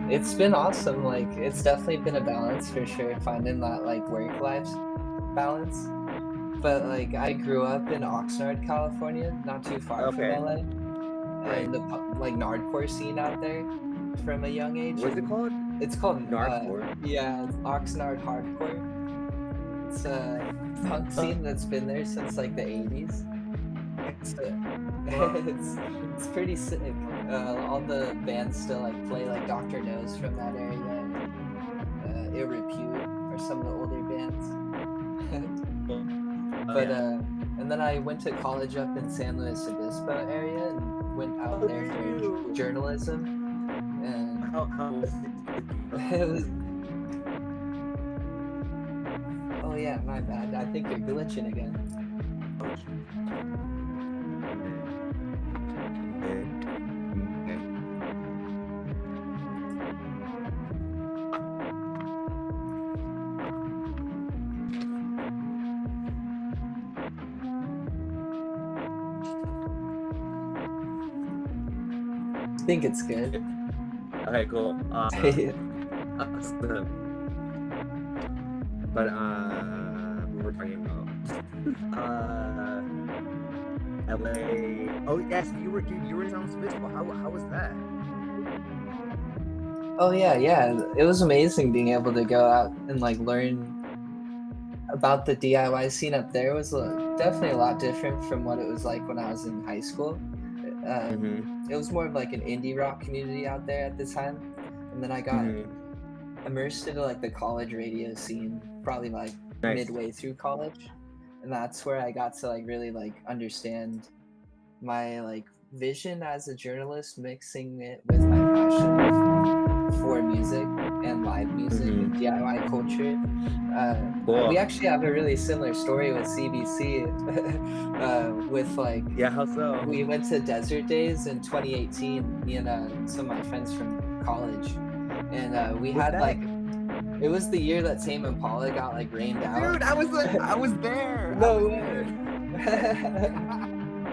[SPEAKER 1] It's been awesome. Like, it's definitely been a balance for sure, finding that like work-life balance. But like, I grew up in Oxnard, California, not too far from LA, and the like nardcore scene out there from a young age.
[SPEAKER 2] What's it called?
[SPEAKER 1] It's called
[SPEAKER 2] Nardcore?
[SPEAKER 1] Yeah, it's Oxnard hardcore. It's a punk scene that's been there since like the 80s. It's pretty sick. All the bands still like play like Dr. Nose from that area, Ill Repute or some of the older bands. But and then I went to college up in San Luis Obispo area and went out there for journalism. And it was. Oh yeah, my bad. I think you're glitching again. think it's good.
[SPEAKER 2] Okay, cool.
[SPEAKER 1] Yeah.
[SPEAKER 2] Awesome. But what were we talking about? LA. Oh yes, you were in San Luis Obispo. How was that?
[SPEAKER 1] Oh yeah. It was amazing being able to go out and like learn about the DIY scene up there. It was definitely a lot different from what it was like when I was in high school.
[SPEAKER 2] Mm-hmm.
[SPEAKER 1] It was more of like an indie rock community out there at the time, and then I got immersed into like the college radio scene probably like
[SPEAKER 2] Nice.
[SPEAKER 1] midway through college, and that's where I got to like really like understand my like vision as a journalist, mixing it with my passion for music and live music and DIY culture.
[SPEAKER 2] Cool.
[SPEAKER 1] We actually have a really similar story with CVC. With like,
[SPEAKER 2] Yeah, how so?
[SPEAKER 1] we went to Desert Days in 2018, me and some of my friends from college, and we
[SPEAKER 2] What's
[SPEAKER 1] had
[SPEAKER 2] that?
[SPEAKER 1] like, it was the year that Tame Impala got like rained out.
[SPEAKER 2] Dude, I was there.
[SPEAKER 1] No
[SPEAKER 2] I was
[SPEAKER 1] way.
[SPEAKER 2] there.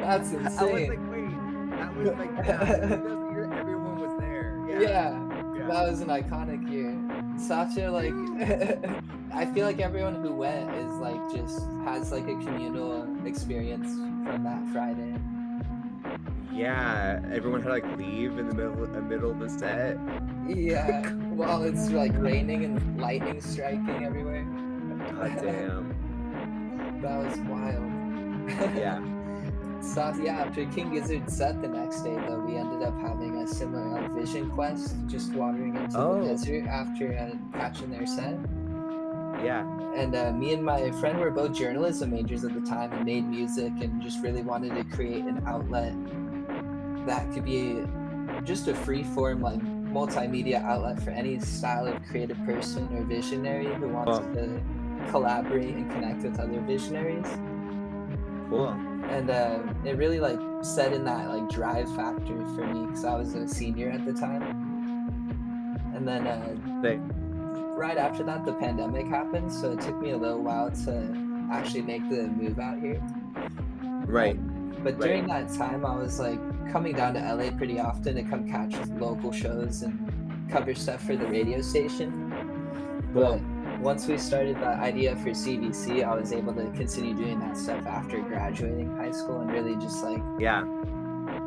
[SPEAKER 1] That's
[SPEAKER 2] I was
[SPEAKER 1] insane.
[SPEAKER 2] like, wait, that was like, that was the year everyone was there.
[SPEAKER 1] Yeah, that was an iconic year. So after like, I feel like everyone who went is like just has like a communal experience from that Friday.
[SPEAKER 2] Yeah, everyone had to like leave in the middle of the set.
[SPEAKER 1] Yeah, while it's like raining and lightning striking everywhere.
[SPEAKER 2] God damn.
[SPEAKER 1] That was wild.
[SPEAKER 2] Yeah.
[SPEAKER 1] So yeah, after King Gizzard set the next day though, we ended up having a similar like vision quest, just wandering into the desert after catching their set.
[SPEAKER 2] Yeah.
[SPEAKER 1] And me and my friend were both journalism majors at the time and made music and just really wanted to create an outlet that could be just a free form like multimedia outlet for any style of creative person or visionary who wants to collaborate and connect with other visionaries.
[SPEAKER 2] Cool.
[SPEAKER 1] And it really like set in that like drive factor for me because I was a senior at the time. And then right after that, the pandemic happened, so it took me a little while to actually make the move out here.
[SPEAKER 2] Right.
[SPEAKER 1] But during that time, I was like coming down to LA pretty often to come catch local shows and cover stuff for the radio station. But once we started the idea for CVC, I was able to continue doing that stuff after graduating high school and really just like,
[SPEAKER 2] yeah,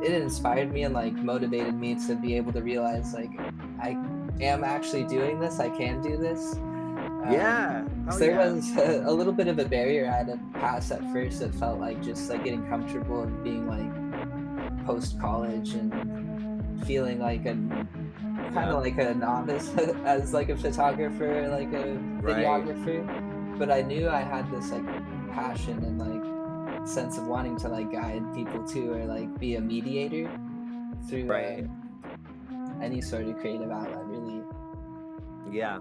[SPEAKER 1] it inspired me and like motivated me to be able to realize like I am actually doing this, I can do this.
[SPEAKER 2] Yeah.
[SPEAKER 1] There was a little bit of a barrier I had to pass at first. It felt like just like getting comfortable and being like post-college and feeling like a kind of like a novice as like a photographer, like a videographer. But I knew I had this like passion and like sense of wanting to like guide people too, or like be a mediator through any sort of creative outlet, really.
[SPEAKER 2] Yeah.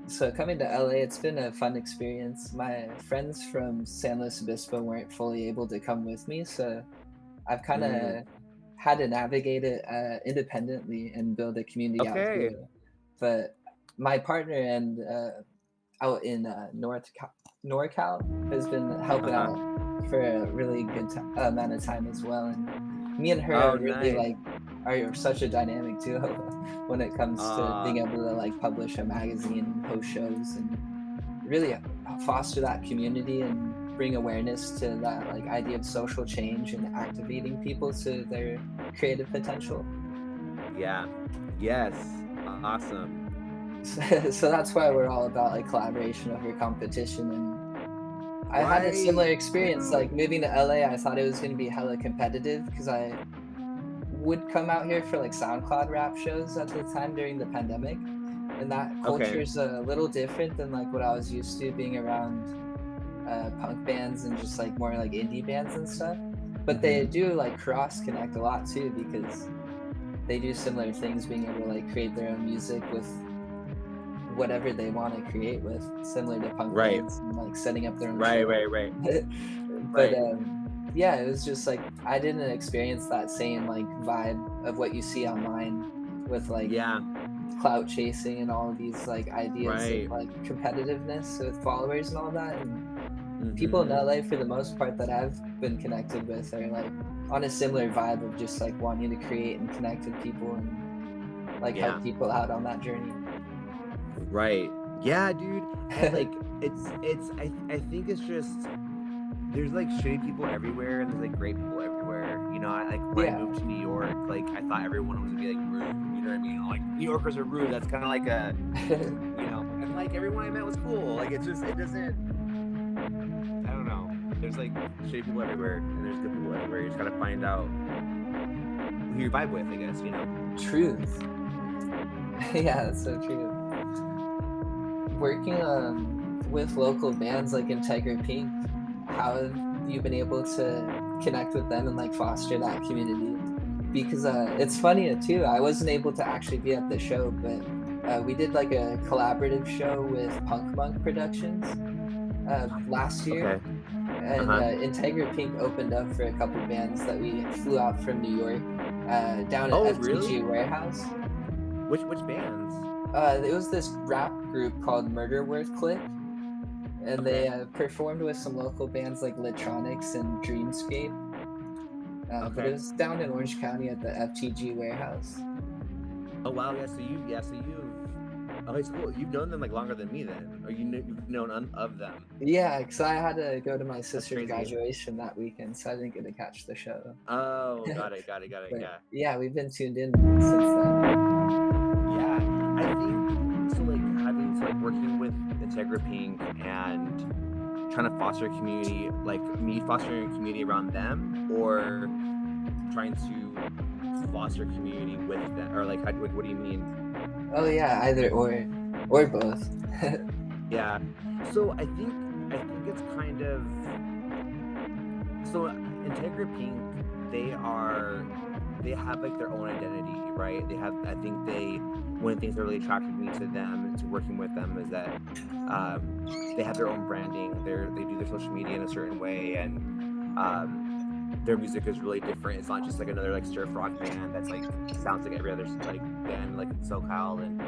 [SPEAKER 1] So coming to LA, it's been a fun experience. My friends from San Luis Obispo weren't fully able to come with me, so I've kind of had to navigate it independently and build a community out here. But my partner and out in NorCal has been helping out for a really good amount of time as well. And me and her are really like are such a dynamic duo when it comes to being able to like publish a magazine and host shows and really foster that community and bring awareness to that like idea of social change and activating people to their creative potential.
[SPEAKER 2] Yeah. Yes. Awesome.
[SPEAKER 1] So that's why we're all about like collaboration over competition. And I had a similar experience. Like moving to LA, I thought it was going to be hella competitive because I would come out here for like SoundCloud rap shows at the time during the pandemic, and that culture is a little different than like what I was used to being around punk bands and just like more like indie bands and stuff. But they do like cross connect a lot too because they do similar things, being able to like create their own music with whatever they want to create with, similar to punk bands and like setting up their own show. But yeah, it was just like I didn't experience that same like vibe of what you see online with like clout chasing and all of these like ideas of like competitiveness with followers and all that. And people in
[SPEAKER 2] Mhm.
[SPEAKER 1] LA for the most part that I've been connected with are like on a similar vibe of just like wanting to create and connect with people and like
[SPEAKER 2] Yeah.
[SPEAKER 1] help people out on that journey.
[SPEAKER 2] Right. Yeah, dude. And like I think it's just there's like shitty people everywhere and there's like great people everywhere. You know, I like when I
[SPEAKER 1] Yeah.
[SPEAKER 2] moved to New York, like I thought everyone was gonna be like rude. You know what I mean? Like New Yorkers are rude. That's kind of like a, you know, and like everyone I met was cool. Like it doesn't. I don't know. There's like shitty people everywhere and there's good people everywhere. You just gotta find out who you vibe with, I guess. You know.
[SPEAKER 1] Truth. Yeah, that's so true. Working with local bands like Integra Pink, how have you been able to connect with them and like foster that community? Because it's funny too. I wasn't able to actually be at the show, but we did like a collaborative show with Punk Monk Productions last year,
[SPEAKER 2] Okay.
[SPEAKER 1] and
[SPEAKER 2] Uh-huh.
[SPEAKER 1] Integra Pink opened up for a couple bands that we flew out from New York down at
[SPEAKER 2] Oh,
[SPEAKER 1] FTG
[SPEAKER 2] really?
[SPEAKER 1] Warehouse.
[SPEAKER 2] Which bands?
[SPEAKER 1] It was this rap group called Murderworth Click, and they
[SPEAKER 2] Okay.
[SPEAKER 1] performed with some local bands like Litronics and Dreamscape. But it
[SPEAKER 2] Okay.
[SPEAKER 1] was down in Orange County at the FTG Warehouse.
[SPEAKER 2] Oh wow, okay, so cool. You've known them like longer than me then, or you've known of them.
[SPEAKER 1] Yeah, because I had to go to my
[SPEAKER 2] That's
[SPEAKER 1] sister's
[SPEAKER 2] crazy.
[SPEAKER 1] graduation that weekend, so I didn't get to catch the show.
[SPEAKER 2] Oh, got it.
[SPEAKER 1] But
[SPEAKER 2] Yeah,
[SPEAKER 1] yeah, we've been tuned in since then.
[SPEAKER 2] yeah. I think so. Like having so like working with Integra Pink and trying to foster a community, like me fostering a community around them, or trying to foster a community with them, or like what do you mean?
[SPEAKER 1] Oh yeah, either or both.
[SPEAKER 2] Yeah. So I think it's kind of so Integra Pink, they have like their own identity, right? I think one of the things that really attracted me to them, to working with them, is that they have their own branding. They do their social media in a certain way, and their music is really different. It's not just like another like surf rock band that's like sounds like every other like band like in SoCal, and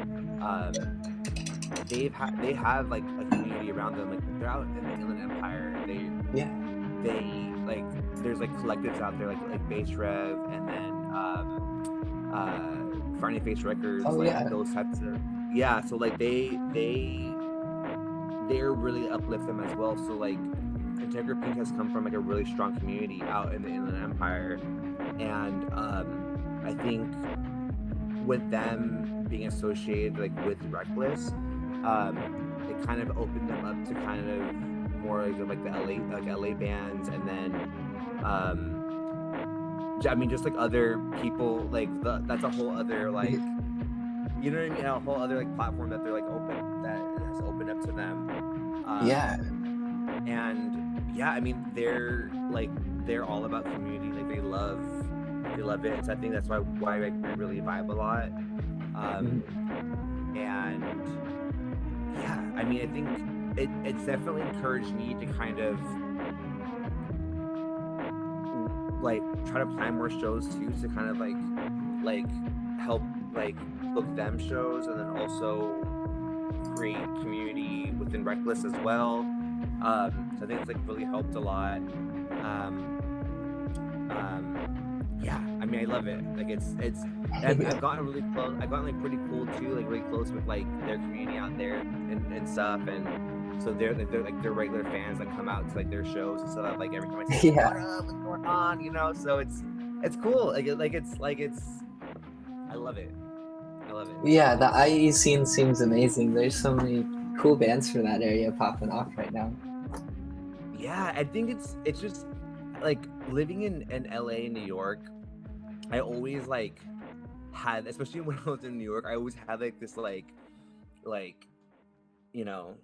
[SPEAKER 2] they have like a community around them. Like they're out in the Inland Empire.
[SPEAKER 1] Yeah.
[SPEAKER 2] They like there's like collectives out there like Bass Rev, and then Farney Face Records,
[SPEAKER 1] Oh
[SPEAKER 2] like
[SPEAKER 1] yeah.
[SPEAKER 2] those types of so like they're really uplift them as well. So like Integra Pink has come from like a really strong community out in the Inland Empire, and I think with them being associated like with Reckless, it kind of opened them up to kind of more like the LA bands, and then I mean just like other people, like that's a whole other like, you know what I mean, a whole other like platform that they're like that has opened up to them.
[SPEAKER 1] Yeah.
[SPEAKER 2] And yeah, I mean they're all about community. Like they love it. So I think that's why like, we really vibe a lot. And yeah, I mean I think it's definitely encouraged me to kind of like try to plan more shows too, to kind of like help like book them shows, and then also create community within Reckless as well. So I think it's like really helped a lot. Yeah, I mean I love it. Like it's I've gotten really close. I've gotten like pretty cool too, like really close with like their community out there and stuff, and so they're regular fans that come out to like their shows and stuff. Like every time I say
[SPEAKER 1] Yeah.
[SPEAKER 2] what up, what's going on, you know. So it's cool. It's I love it.
[SPEAKER 1] Yeah, the IE scene seems amazing. There's so many cool bands from that area popping off right now.
[SPEAKER 2] Yeah, I think it's just like living in LA and New York, I always like had, especially when I was in New York, I always had like this like you know,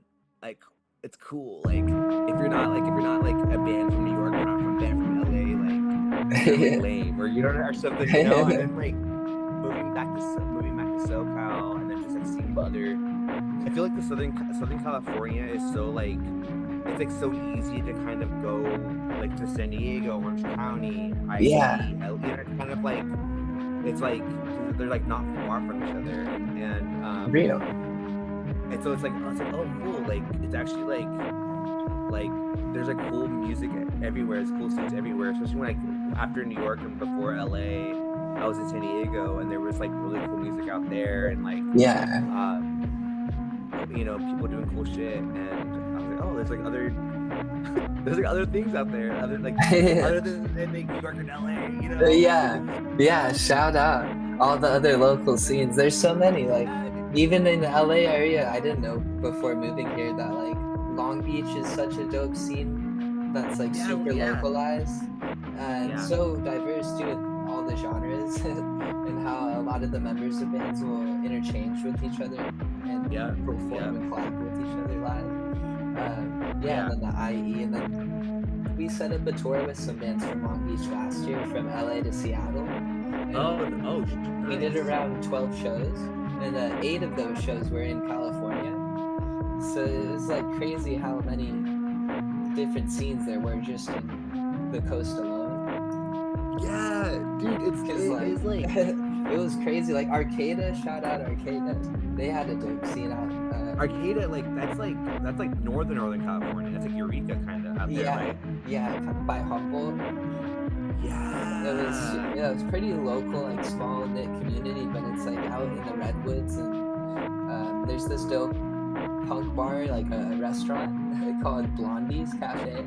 [SPEAKER 2] like it's cool. Like if you're not like a band from New York, or not from a band from LA, like you're really lame, or you don't, or something, you know. And then like moving back to SoCal, and then just like seeing other. I feel like the Southern California is so like, it's like so easy to kind of go like to San Diego, Orange County,
[SPEAKER 1] Yeah.
[SPEAKER 2] you know, kind of like it's like they're like not far from each other, and
[SPEAKER 1] Real.
[SPEAKER 2] and so it's like oh cool, like it's actually like like there's like cool music everywhere. There's cool scenes everywhere, especially when after New York and before LA, I was in San Diego, and there was like really cool music out there, and like
[SPEAKER 1] Yeah.
[SPEAKER 2] you know, people doing cool shit, and I was like, oh, there's like other there's like other things out there, other than like New York and LA, you know.
[SPEAKER 1] Yeah, shout out all the other local scenes. There's so many, like even in the LA area, I didn't know before moving here that like Long Beach is such a dope scene that's like super localized and so diverse too, with all the genres and how a lot of the members of bands will interchange with each other and perform and collab with each other live. And then the IE, and then we set up a tour with some bands from Long Beach last year, from LA to Seattle. And we did around 12 shows, and 8 of those shows were in California. So it was like crazy how many different scenes there were just in the coast alone.
[SPEAKER 2] Yeah, dude, it's like
[SPEAKER 1] it was crazy. Like Arcata, shout out Arcata. They had a dope scene out.
[SPEAKER 2] Arcata, that's like northern California. That's like Eureka kind of out there, right?
[SPEAKER 1] Yeah, by Humboldt.
[SPEAKER 2] Yeah.
[SPEAKER 1] It was pretty local, like small knit community, but it's like out in the redwoods, and there's this dope punk bar, like a restaurant called Blondie's Cafe.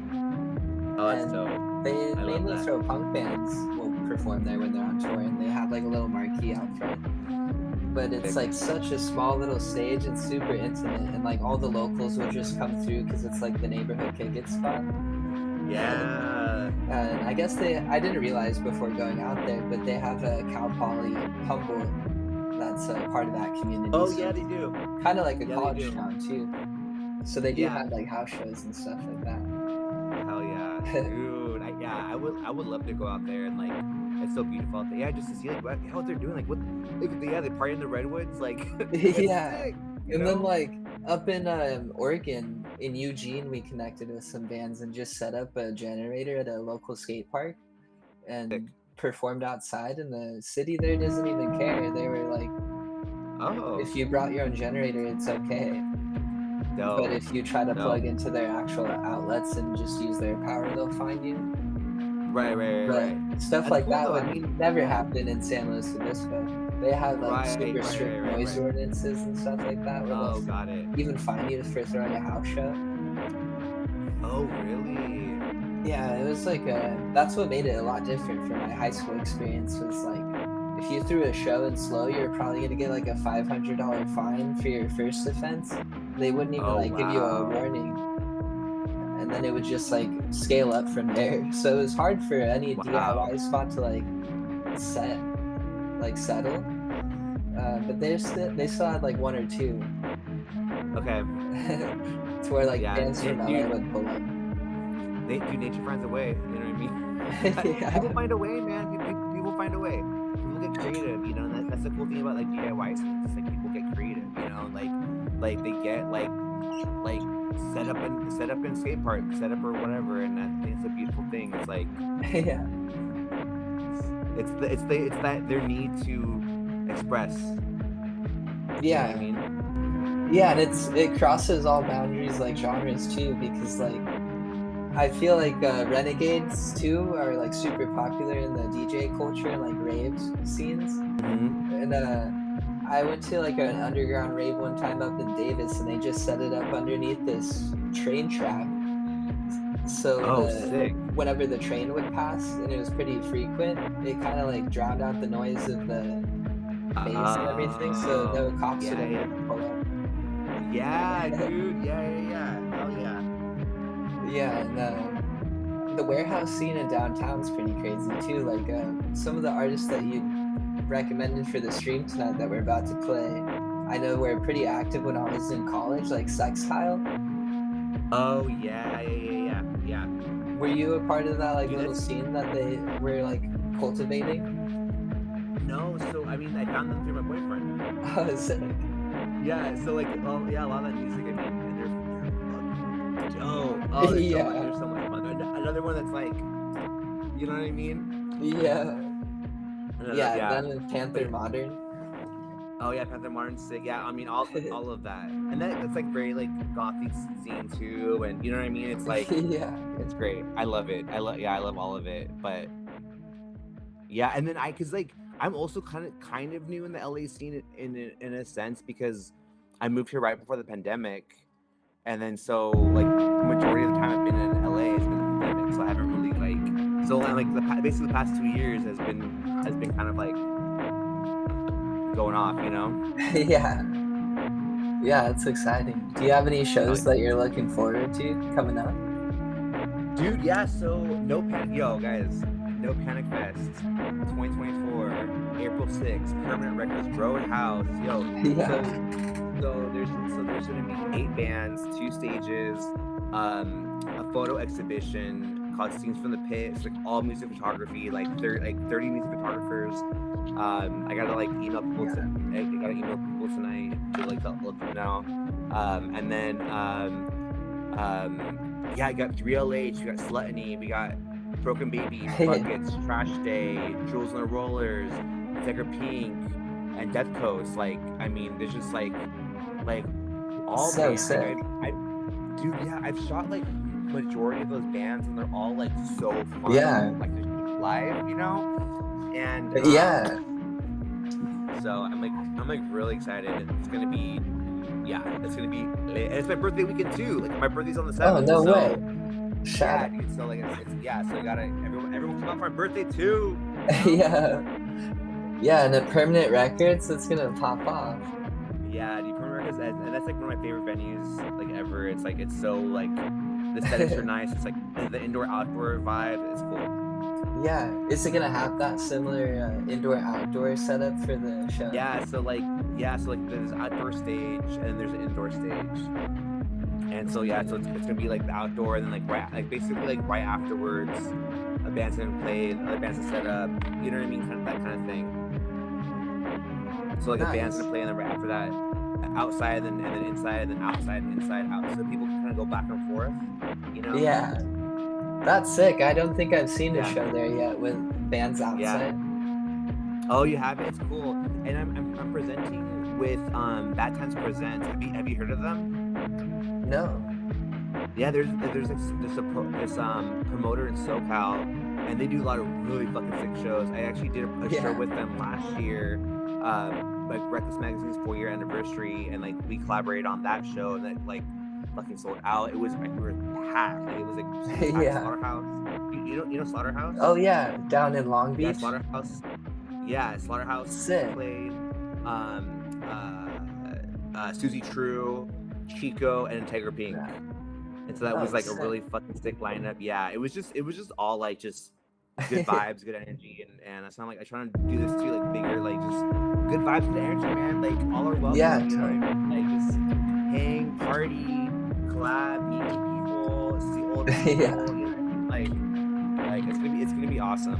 [SPEAKER 2] Oh, that's dope.
[SPEAKER 1] They mainly throw punk bands will perform there when they're on tour, and they have like a little marquee out front. But it's like such a small little stage and super intimate, and like all the locals will just come through because it's like the neighborhood kick-it spot.
[SPEAKER 2] Yeah.
[SPEAKER 1] And I guess I didn't realize before going out there, but they have a Cal Poly Humboldt that's a part of that community.
[SPEAKER 2] Oh,
[SPEAKER 1] so
[SPEAKER 2] yeah, they do.
[SPEAKER 1] Kind of like a college town too. So they do have like house shows and stuff like that.
[SPEAKER 2] Hell yeah, dude. I would love to go out there, and like it's so beautiful out there. Yeah, just to see like what they're doing, like what, like they party in the redwoods, like sick,
[SPEAKER 1] and then like up in Oregon, in Eugene, we connected with some bands and just set up a generator at a local skate park and performed outside, and the city there doesn't even care. They were like, oh, if you brought your own generator, it's okay.
[SPEAKER 2] No.
[SPEAKER 1] But if you try to plug into their actual outlets and just use their power, they'll find you.
[SPEAKER 2] Right.
[SPEAKER 1] Stuff like that would never happen in San Luis Obispo. They have like super strict noise ordinances and stuff like that.
[SPEAKER 2] Oh, got it.
[SPEAKER 1] Even fine you for throwing a house show.
[SPEAKER 2] Oh, really?
[SPEAKER 1] Yeah, it was like that's what made it a lot different from my high school experience. Was like, if you threw a show in slow, you're probably gonna get like a $500 fine for your first offense. They wouldn't even give you a warning, and then it would just like scale up from there. So it was hard for any DIY spot to like settle. But they still had like 1 or 2.
[SPEAKER 2] Okay.
[SPEAKER 1] To where like bands from LA would pull up.
[SPEAKER 2] Nature finds a way. You know what I mean? People find a way, man. People find a way. People get creative, you know. And that's the cool thing about like DIY scenes. It's like people get creative, you know. Like they get like set up in skate park, set up or whatever, and I think it's a beautiful thing. It's like it's that their need to express.
[SPEAKER 1] Yeah.
[SPEAKER 2] You know what I mean?
[SPEAKER 1] Yeah, and it crosses all boundaries, like genres too, because like I feel like renegades too are like super popular in the DJ culture and like raves scenes.
[SPEAKER 2] Mm-hmm.
[SPEAKER 1] And I went to like an underground rave one time up in Davis, and they just set it up underneath this train track. So
[SPEAKER 2] sick.
[SPEAKER 1] Whenever the train would pass, and it was pretty frequent, it kind of like drowned out the noise of the bass and everything, so no cops would ever pull up.
[SPEAKER 2] Yeah, dude. Yeah. Hell yeah.
[SPEAKER 1] Yeah, and the warehouse scene in downtown's pretty crazy too. Like some of the artists that you recommended for the stream tonight that we're about to play, I know were pretty active when I was in college, like Sextile.
[SPEAKER 2] Oh yeah.
[SPEAKER 1] Were you a part of that little scene that they were like cultivating?
[SPEAKER 2] No, so I mean I found them through my boyfriend.
[SPEAKER 1] Oh, sick.
[SPEAKER 2] Yeah, so like, a lot of that music, I mean, and they're dope. There's so much fun. Another one that's like, you know what I mean?
[SPEAKER 1] Yeah. Then with Panther Modern.
[SPEAKER 2] Oh yeah, Panther Martin sick. Yeah, I mean all of that, and then it's like very like gothic scene too, and you know what I mean. It's like
[SPEAKER 1] Yeah.
[SPEAKER 2] it's great. I love it. I love all of it. But yeah, and then cause like I'm also kind of new in the LA scene in a sense because I moved here right before the pandemic, and then so like majority of the time I've been in LA has been the pandemic, so I haven't really like basically the past 2 years has been kind of like going off, you know.
[SPEAKER 1] Yeah. Yeah, it's exciting. Do you have any shows that you're looking forward to coming up?
[SPEAKER 2] Dude, yeah, so yo guys, No Panic Fest 2024, April 6th, Permanent Records, Roadhouse, yo.
[SPEAKER 1] Yeah.
[SPEAKER 2] So there's gonna be 8 bands, 2 stages, a photo exhibition called Scenes from the Pit. It's like all music photography, like 30 music photographers. I gotta like email people tonight to like let them know. And then yeah, I got Real H, we got Slutany, we got Broken Baby, Buckets, Trash Day, Jules and the Rollers, Tiger Pink, and Death Coast. Like, I mean, there's just like all
[SPEAKER 1] So
[SPEAKER 2] bands.
[SPEAKER 1] sick.
[SPEAKER 2] Dude, yeah, I've shot like majority of those bands, and they're all like so fun.
[SPEAKER 1] Yeah.
[SPEAKER 2] Like they're live, you know. And
[SPEAKER 1] Yeah.
[SPEAKER 2] so I'm like really excited. It's gonna be and it's my birthday weekend too. Like my birthday's on the 7th.
[SPEAKER 1] Oh, no
[SPEAKER 2] so,
[SPEAKER 1] way. Shout
[SPEAKER 2] yeah, dude, so like so you gotta everyone come out for my birthday too.
[SPEAKER 1] Yeah. Yeah, and at Permanent Records, it's gonna pop off.
[SPEAKER 2] Yeah, dude, Permanent Records, and that's like one of my favorite venues like ever. It's like it's so like the aesthetics are nice. It's like the indoor outdoor vibe is cool.
[SPEAKER 1] Yeah. Is it gonna have that similar indoor outdoor setup for the show?
[SPEAKER 2] Yeah, so like there's an outdoor stage and there's an indoor stage. And so yeah, so it's gonna be like the outdoor, and then basically right afterwards, a band's gonna play, other bands to set up, you know what I mean, kind of that kind of thing. So like a band's gonna play, and then right after that, outside, and then inside, and then outside, and inside, out, so people can kind of go back and forth, you know?
[SPEAKER 1] Yeah. That's sick. I don't think I've seen a
[SPEAKER 2] Yeah.
[SPEAKER 1] show there yet with bands outside.
[SPEAKER 2] Oh, you haven't? It's cool. And I'm presenting with Bad Times Presents. Have you heard of them?
[SPEAKER 1] No.
[SPEAKER 2] Yeah, there's this promoter in SoCal, and they do a lot of really fucking sick shows. I actually did a show with them last year, like Reckless Magazine's 4-year anniversary, and like we collaborated on that show, and that like fucking sold out. It was like we were packed. Like, it was like
[SPEAKER 1] Yeah.
[SPEAKER 2] Slaughterhouse. You know Slaughterhouse?
[SPEAKER 1] Oh yeah, down in Long Beach.
[SPEAKER 2] Yeah, Slaughterhouse. Yeah, Slaughterhouse
[SPEAKER 1] Sick.
[SPEAKER 2] played. Susie True, Chico, and Tiger Pink.
[SPEAKER 1] Yeah.
[SPEAKER 2] And so that was like
[SPEAKER 1] sick.
[SPEAKER 2] a really fucking sick lineup. Yeah, it was just all like just good vibes, good energy, and I like I try to do this too, like bigger, like just good vibes, good energy, man. Like all are welcome.
[SPEAKER 1] Yeah,
[SPEAKER 2] you know what I mean? Like just hang, party, collab, meet new people, see old people.
[SPEAKER 1] Yeah.
[SPEAKER 2] You know, like it's gonna be awesome.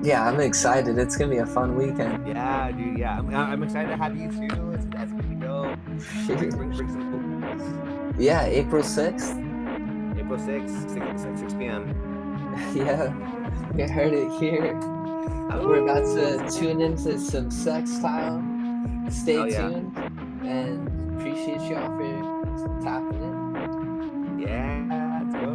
[SPEAKER 1] Yeah, I'm excited. It's gonna be a fun weekend.
[SPEAKER 2] Yeah, dude. Yeah, I'm excited to have you too. That's gonna be dope. Bring some cool things.
[SPEAKER 1] Yeah, April 6th.
[SPEAKER 2] April 6th, 6 p.m.
[SPEAKER 1] Yeah, you heard it here. We're about to tune into some sex style. Stay
[SPEAKER 2] Oh, yeah.
[SPEAKER 1] tuned, and appreciate y'all for tapping in.
[SPEAKER 2] Yeah, let's go.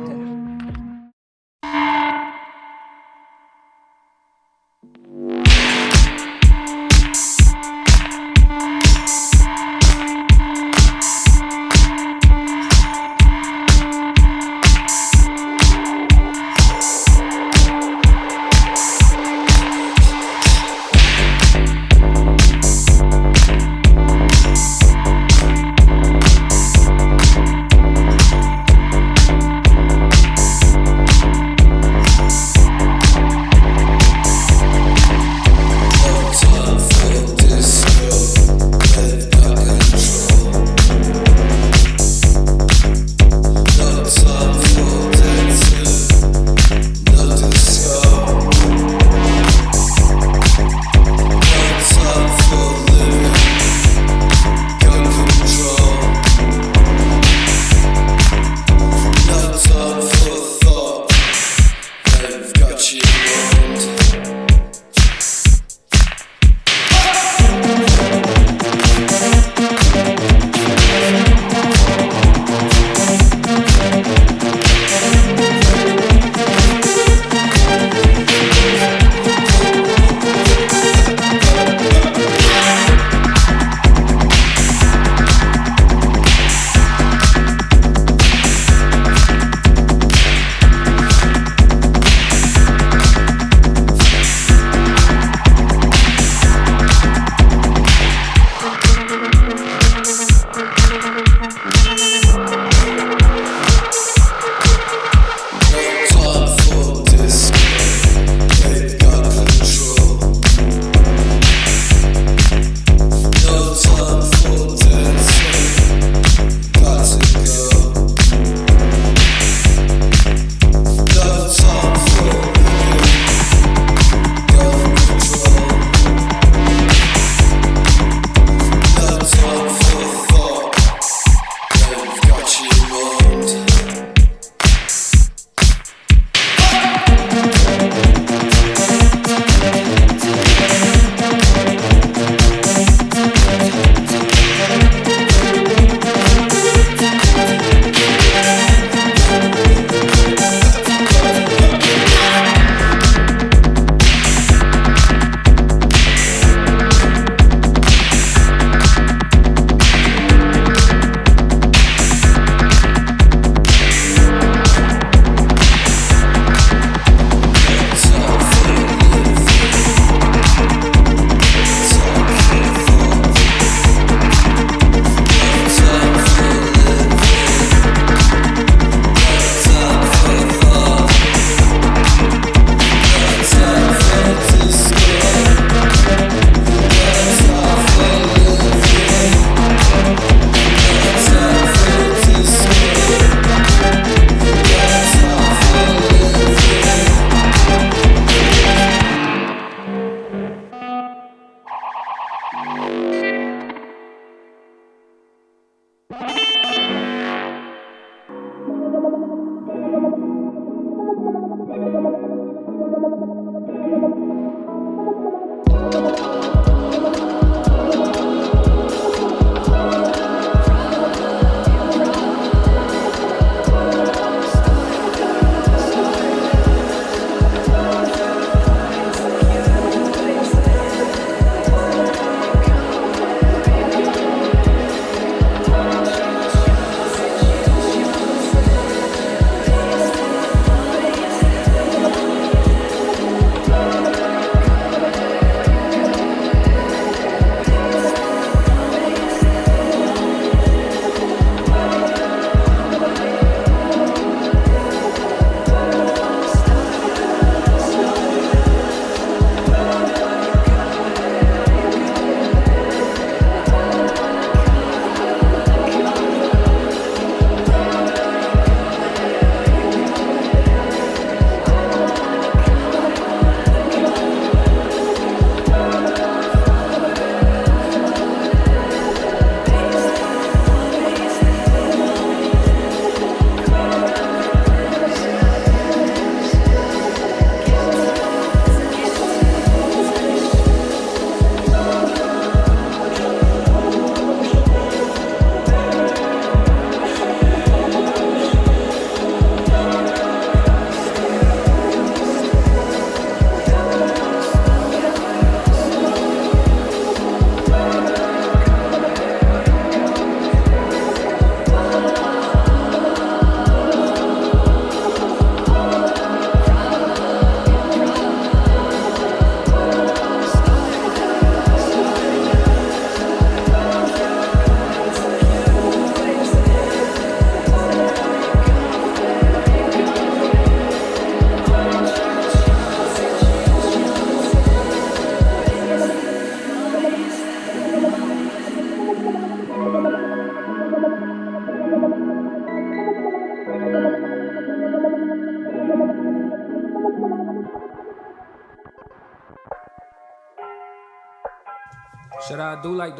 [SPEAKER 5] Should I do like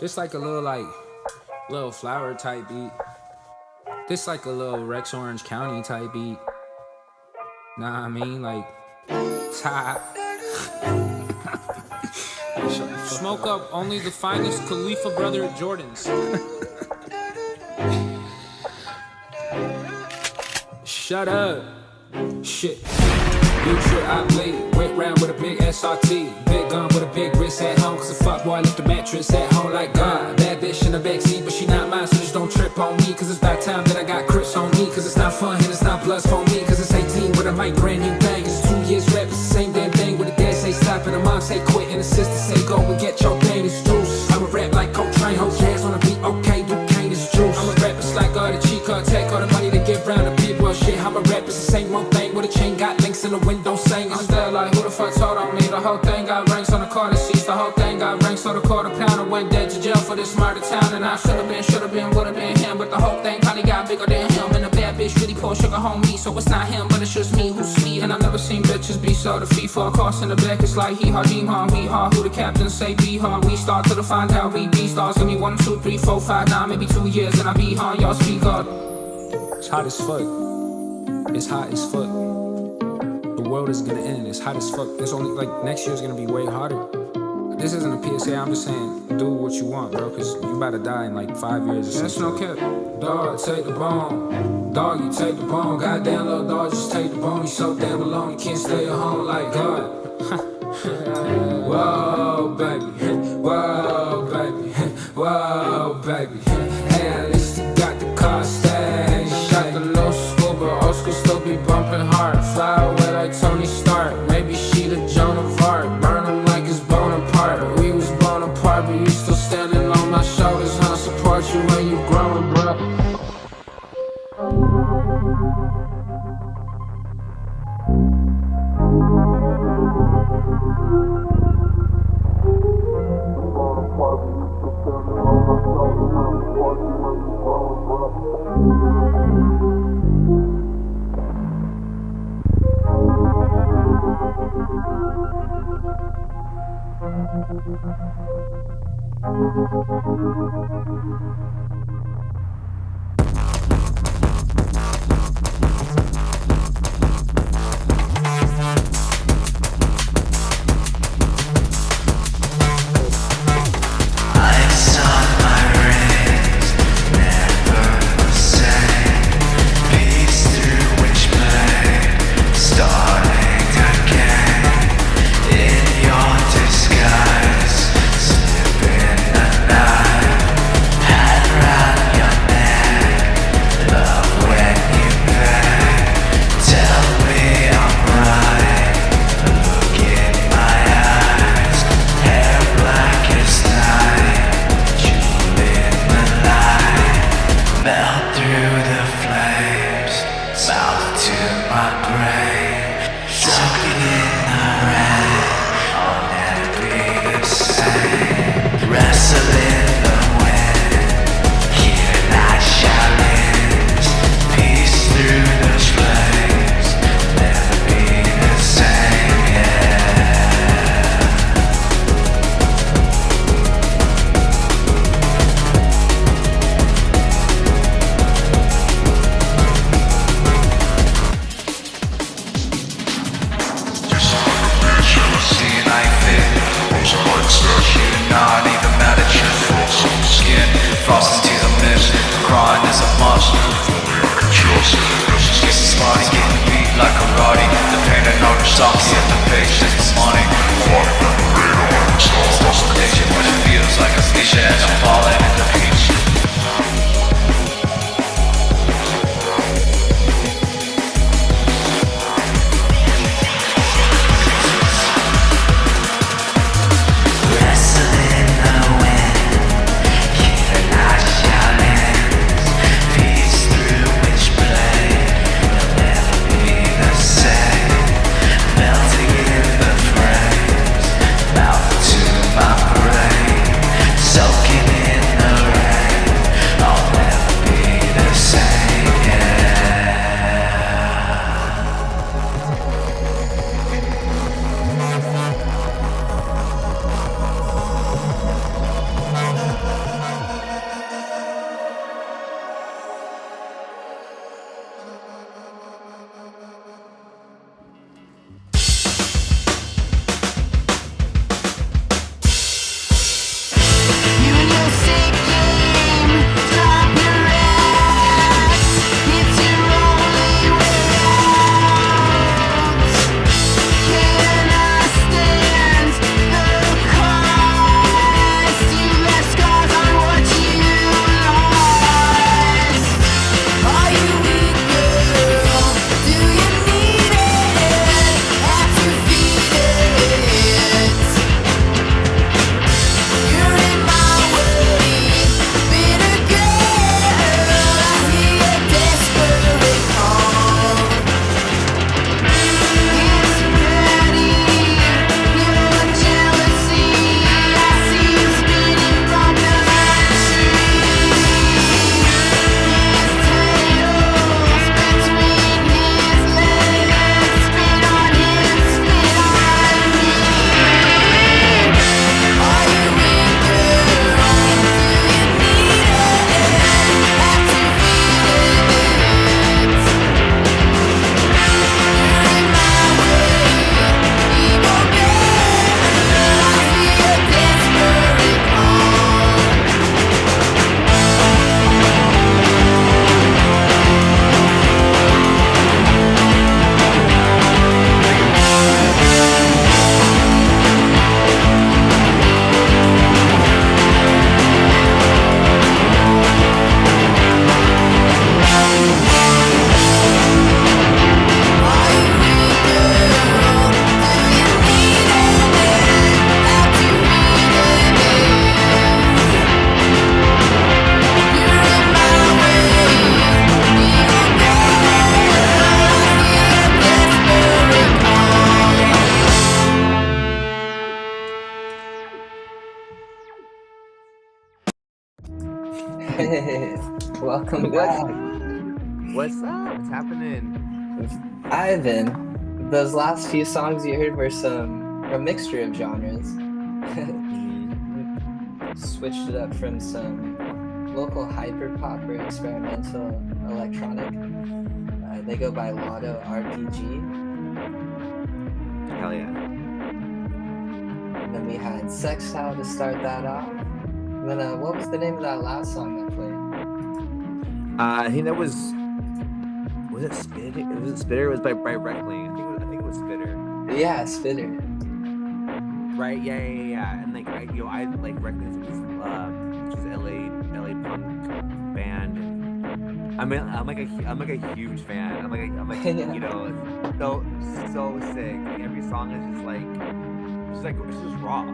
[SPEAKER 5] this like a little flower type beat? This like a little Rex Orange County type beat. Nah, I mean like top. Smoke up only the finest Khalifa brother Jordans. Shut up. Shit. You trip, I bleed. Went round with a big SRT. Big gun with a big wrist at home. Cause a fuck boy left the mattress at home like God. Bad bitch in the backseat, but she not mine. So just don't trip on me. Cause it's about time that I got crips on me. Cause it's not fun and it's not plus for me. Cause it's 18 with a mic, brand new thing. It's 2 years rap, it's the same damn thing. When the dad say stop and the mom say quit. And the sister say go and get your thing. It's juice. I'ma rap like Coltrane. Hold hands on the beat, okay, Duquesne, it's juice. I'ma rap, it's like all the cheat card. Take all the money to give round the big world shit. I'ma rap, it's the same old thing. With a chain got links in the window saying I'm still like, who the fuck told on me? The whole thing got ranks on the car, the seats. The whole thing got ranks on the quarter pounder. Went dead to jail for this murder town. And I should've been, would've been him. But the whole thing probably got bigger than him. And the bad bitch really pour sugar on me. So it's not him, but it's just me who's sweet. And I've never seen bitches be so defeat for a course in the back. It's like he hard, he hard, we hard. Who the captain say be hard? We start to find out we be stars. Give me 1, 2, 3, 4, 5, 9, maybe 2 years and I be hard. Y'all speak up. It's hot as fuck. It's hot as fuck. The world is gonna end. It's hot as fuck. It's only like next year's gonna be way hotter. This isn't a PSA. I'm just saying, do what you want, bro. Cause you about to die in like 5 years or something. That's no cap. Dog, take the bone. Dog, you take the bone. Goddamn little dog, just take the bone. You so damn alone, you can't stay at home like God. Whoa, baby. Whoa, baby. Whoa, baby. Hey, at least you got the car stage. Got the new school, but old school still be bumping hard. Fly away like Tony Stark. Maybe she the Joan of Arc. Burn him like it's Bonaparte. We was blown apart, but you still standing on my shoulders. I'll support you when you growing, bro.
[SPEAKER 4] brain, soaking in the rain. I'll never be the same. Wrestle in the wind, here night challenge. Peace through those flames, never be the same. Yeah. Not even mad at your full skin. Frost into the mist, the grind is a must. Guess it's funny getting beat like a Roddy. The pain and no stocky at the page, it's money. Station when it feels like a station and I'm falling in the beach.
[SPEAKER 1] Welcome back.
[SPEAKER 2] What's up? What's happening?
[SPEAKER 1] Ivan, those last few songs you heard were a mixture of genres. Switched it up from some local hyperpop or experimental electronic. They go by Lotto RPG.
[SPEAKER 2] Hell yeah.
[SPEAKER 1] And then we had Sextile to start that off. And then what was the name of that last song that played?
[SPEAKER 2] I think that was it Spitter? Was it Spitter? It was by Reckling. I think it was Spitter.
[SPEAKER 1] Yeah, Spitter.
[SPEAKER 2] Right? Yeah. And like I like Reckling is just LA punk band. I'm like a huge fan. I'm like you know, so sick. Like, every song is it's just raw,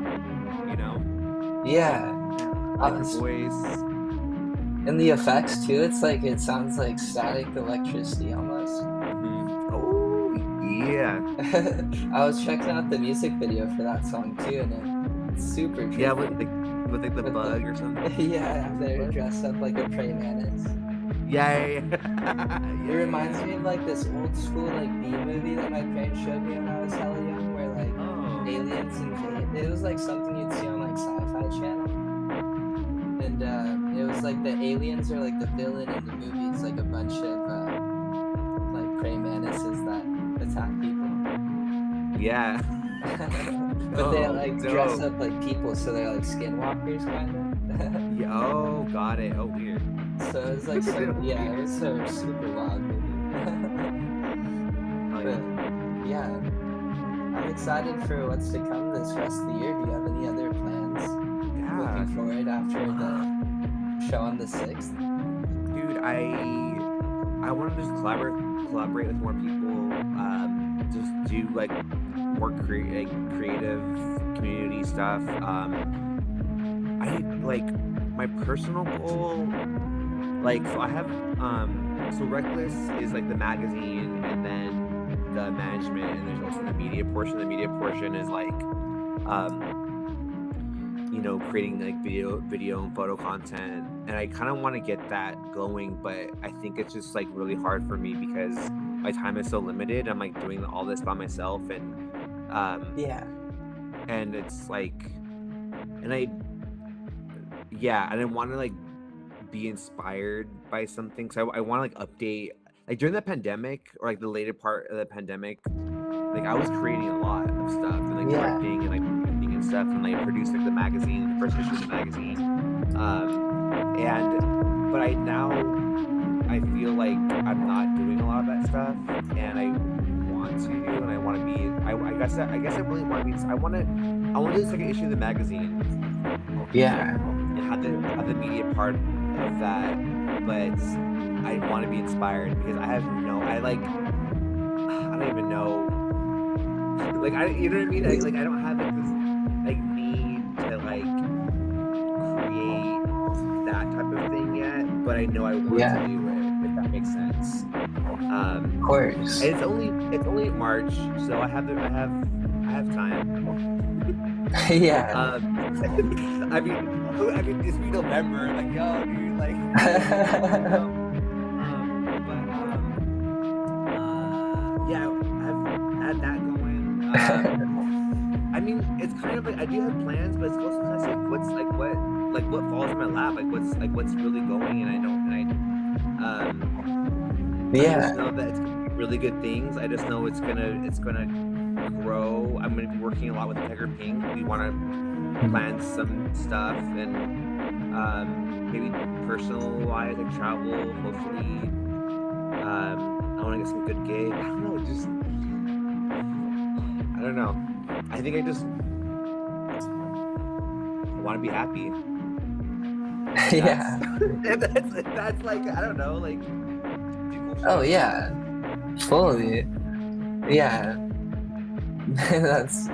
[SPEAKER 2] you know?
[SPEAKER 1] Yeah.
[SPEAKER 2] Like the voice.
[SPEAKER 1] And the effects too, it sounds like static electricity almost.
[SPEAKER 2] Mm-hmm. Oh, Yeah.
[SPEAKER 1] I was checking out the music video for that song too, and it's super trippy.
[SPEAKER 2] Yeah, with like the
[SPEAKER 1] With
[SPEAKER 2] bug or something.
[SPEAKER 1] yeah, they're dressed up like a praying mantis.
[SPEAKER 2] Yeah.
[SPEAKER 1] It reminds me of like this old school like B movie that my parents showed me when I was hella young, where like
[SPEAKER 2] Oh.
[SPEAKER 1] aliens invade. It was like something you'd see on like Sci-Fi Channel, and it was like the aliens are like the villain in the movie. It's like a bunch of like praying mantises that attack people.
[SPEAKER 2] Yeah.
[SPEAKER 1] But they
[SPEAKER 2] Oh,
[SPEAKER 1] like dress
[SPEAKER 2] dope.
[SPEAKER 1] up like people, so they're like skinwalkers kind of.
[SPEAKER 2] Yeah, oh, got it. Oh, weird.
[SPEAKER 1] So it was like some, yeah, it was a super wild movie.
[SPEAKER 2] Oh,
[SPEAKER 1] But
[SPEAKER 2] yeah.
[SPEAKER 1] yeah, I'm excited for what's to come this rest of the year. Do you have any other plans
[SPEAKER 2] Yeah.
[SPEAKER 1] looking forward after the show on the 6th?
[SPEAKER 2] Dude, I want to just collaborate with more people. Just do like more creative community stuff. I like my personal goal. Like, so I have so Reckless is like the magazine, and then the management, and there's also the media portion. The media portion is like you know, creating like video and photo content, and I kind of want to get that going, but I think it's just like really hard for me because my time is so limited. I'm like doing all this by myself, and
[SPEAKER 1] Yeah.
[SPEAKER 2] and it's like, and I want to like be inspired by something. So I want to like update, like during the pandemic, or like the later part of the pandemic, like I was creating a lot of stuff, and like
[SPEAKER 1] Yeah.
[SPEAKER 2] directing and like producing and stuff, and like produced like the magazine, the first issue of the magazine. But I feel like I'm not doing a lot of that stuff, and I want to, and I want to be. I guess I really want to be. I want to do the second issue of the magazine.
[SPEAKER 1] Yeah.
[SPEAKER 2] And have the media part of that, but I want to be inspired because I don't even know. Like you know what I mean? I don't have like this like need to like create that type of thing yet, but I know I want
[SPEAKER 1] Yeah.
[SPEAKER 2] to do it, if that makes sense.
[SPEAKER 1] Of course.
[SPEAKER 2] And it's only March, so I have time.
[SPEAKER 1] Yeah.
[SPEAKER 2] I mean, it's be November, like, yo, dude, like, yeah, I've had that going. I mean, it's kind of like I do have plans, but it's also kind of like what falls in my lap, what's really going, and I
[SPEAKER 1] Yeah.
[SPEAKER 2] just know that it's gonna be really good things. I just know it's gonna grow. I'm gonna be working a lot with Tiger Pink. We want to plan some stuff, and maybe personal-wise, like travel. Hopefully, I want to get some good gigs. I don't know. I don't know. I think I just want to be happy.
[SPEAKER 1] Yeah.
[SPEAKER 2] That's like, I don't know, like.
[SPEAKER 1] Oh yeah. Fully. Yeah. That's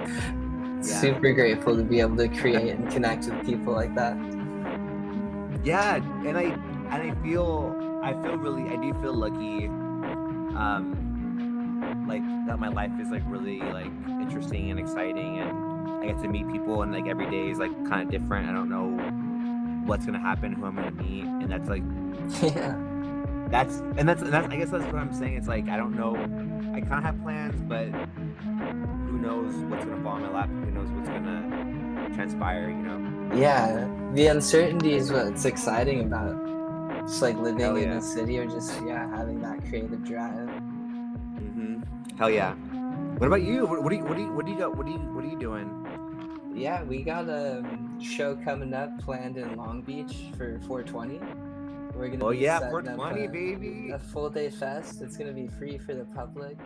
[SPEAKER 1] super grateful to be able to create and connect with people like that.
[SPEAKER 2] Yeah, and I feel really, I do feel lucky, like that my life is like really like interesting and exciting, and I get to meet people, and like every day is like kind of different. I don't know what's gonna happen, who I'm gonna meet, and that's like
[SPEAKER 1] Yeah.
[SPEAKER 2] that's I guess that's what I'm saying. It's like I don't know. I kind of have plans, but who knows what's gonna fall in my lap? Who knows what's gonna transpire? You know?
[SPEAKER 1] Yeah. The uncertainty is what's exciting about just like living
[SPEAKER 2] Hell
[SPEAKER 1] in
[SPEAKER 2] yeah.
[SPEAKER 1] a city, or just having that creative drive.
[SPEAKER 2] Hell yeah. What about you? What do you got? What are you doing?
[SPEAKER 1] Yeah, we got a show coming up planned in Long Beach for 420. We're gonna be setting
[SPEAKER 2] 420,
[SPEAKER 1] up
[SPEAKER 2] baby.
[SPEAKER 1] a full day fest. It's gonna be free for the public,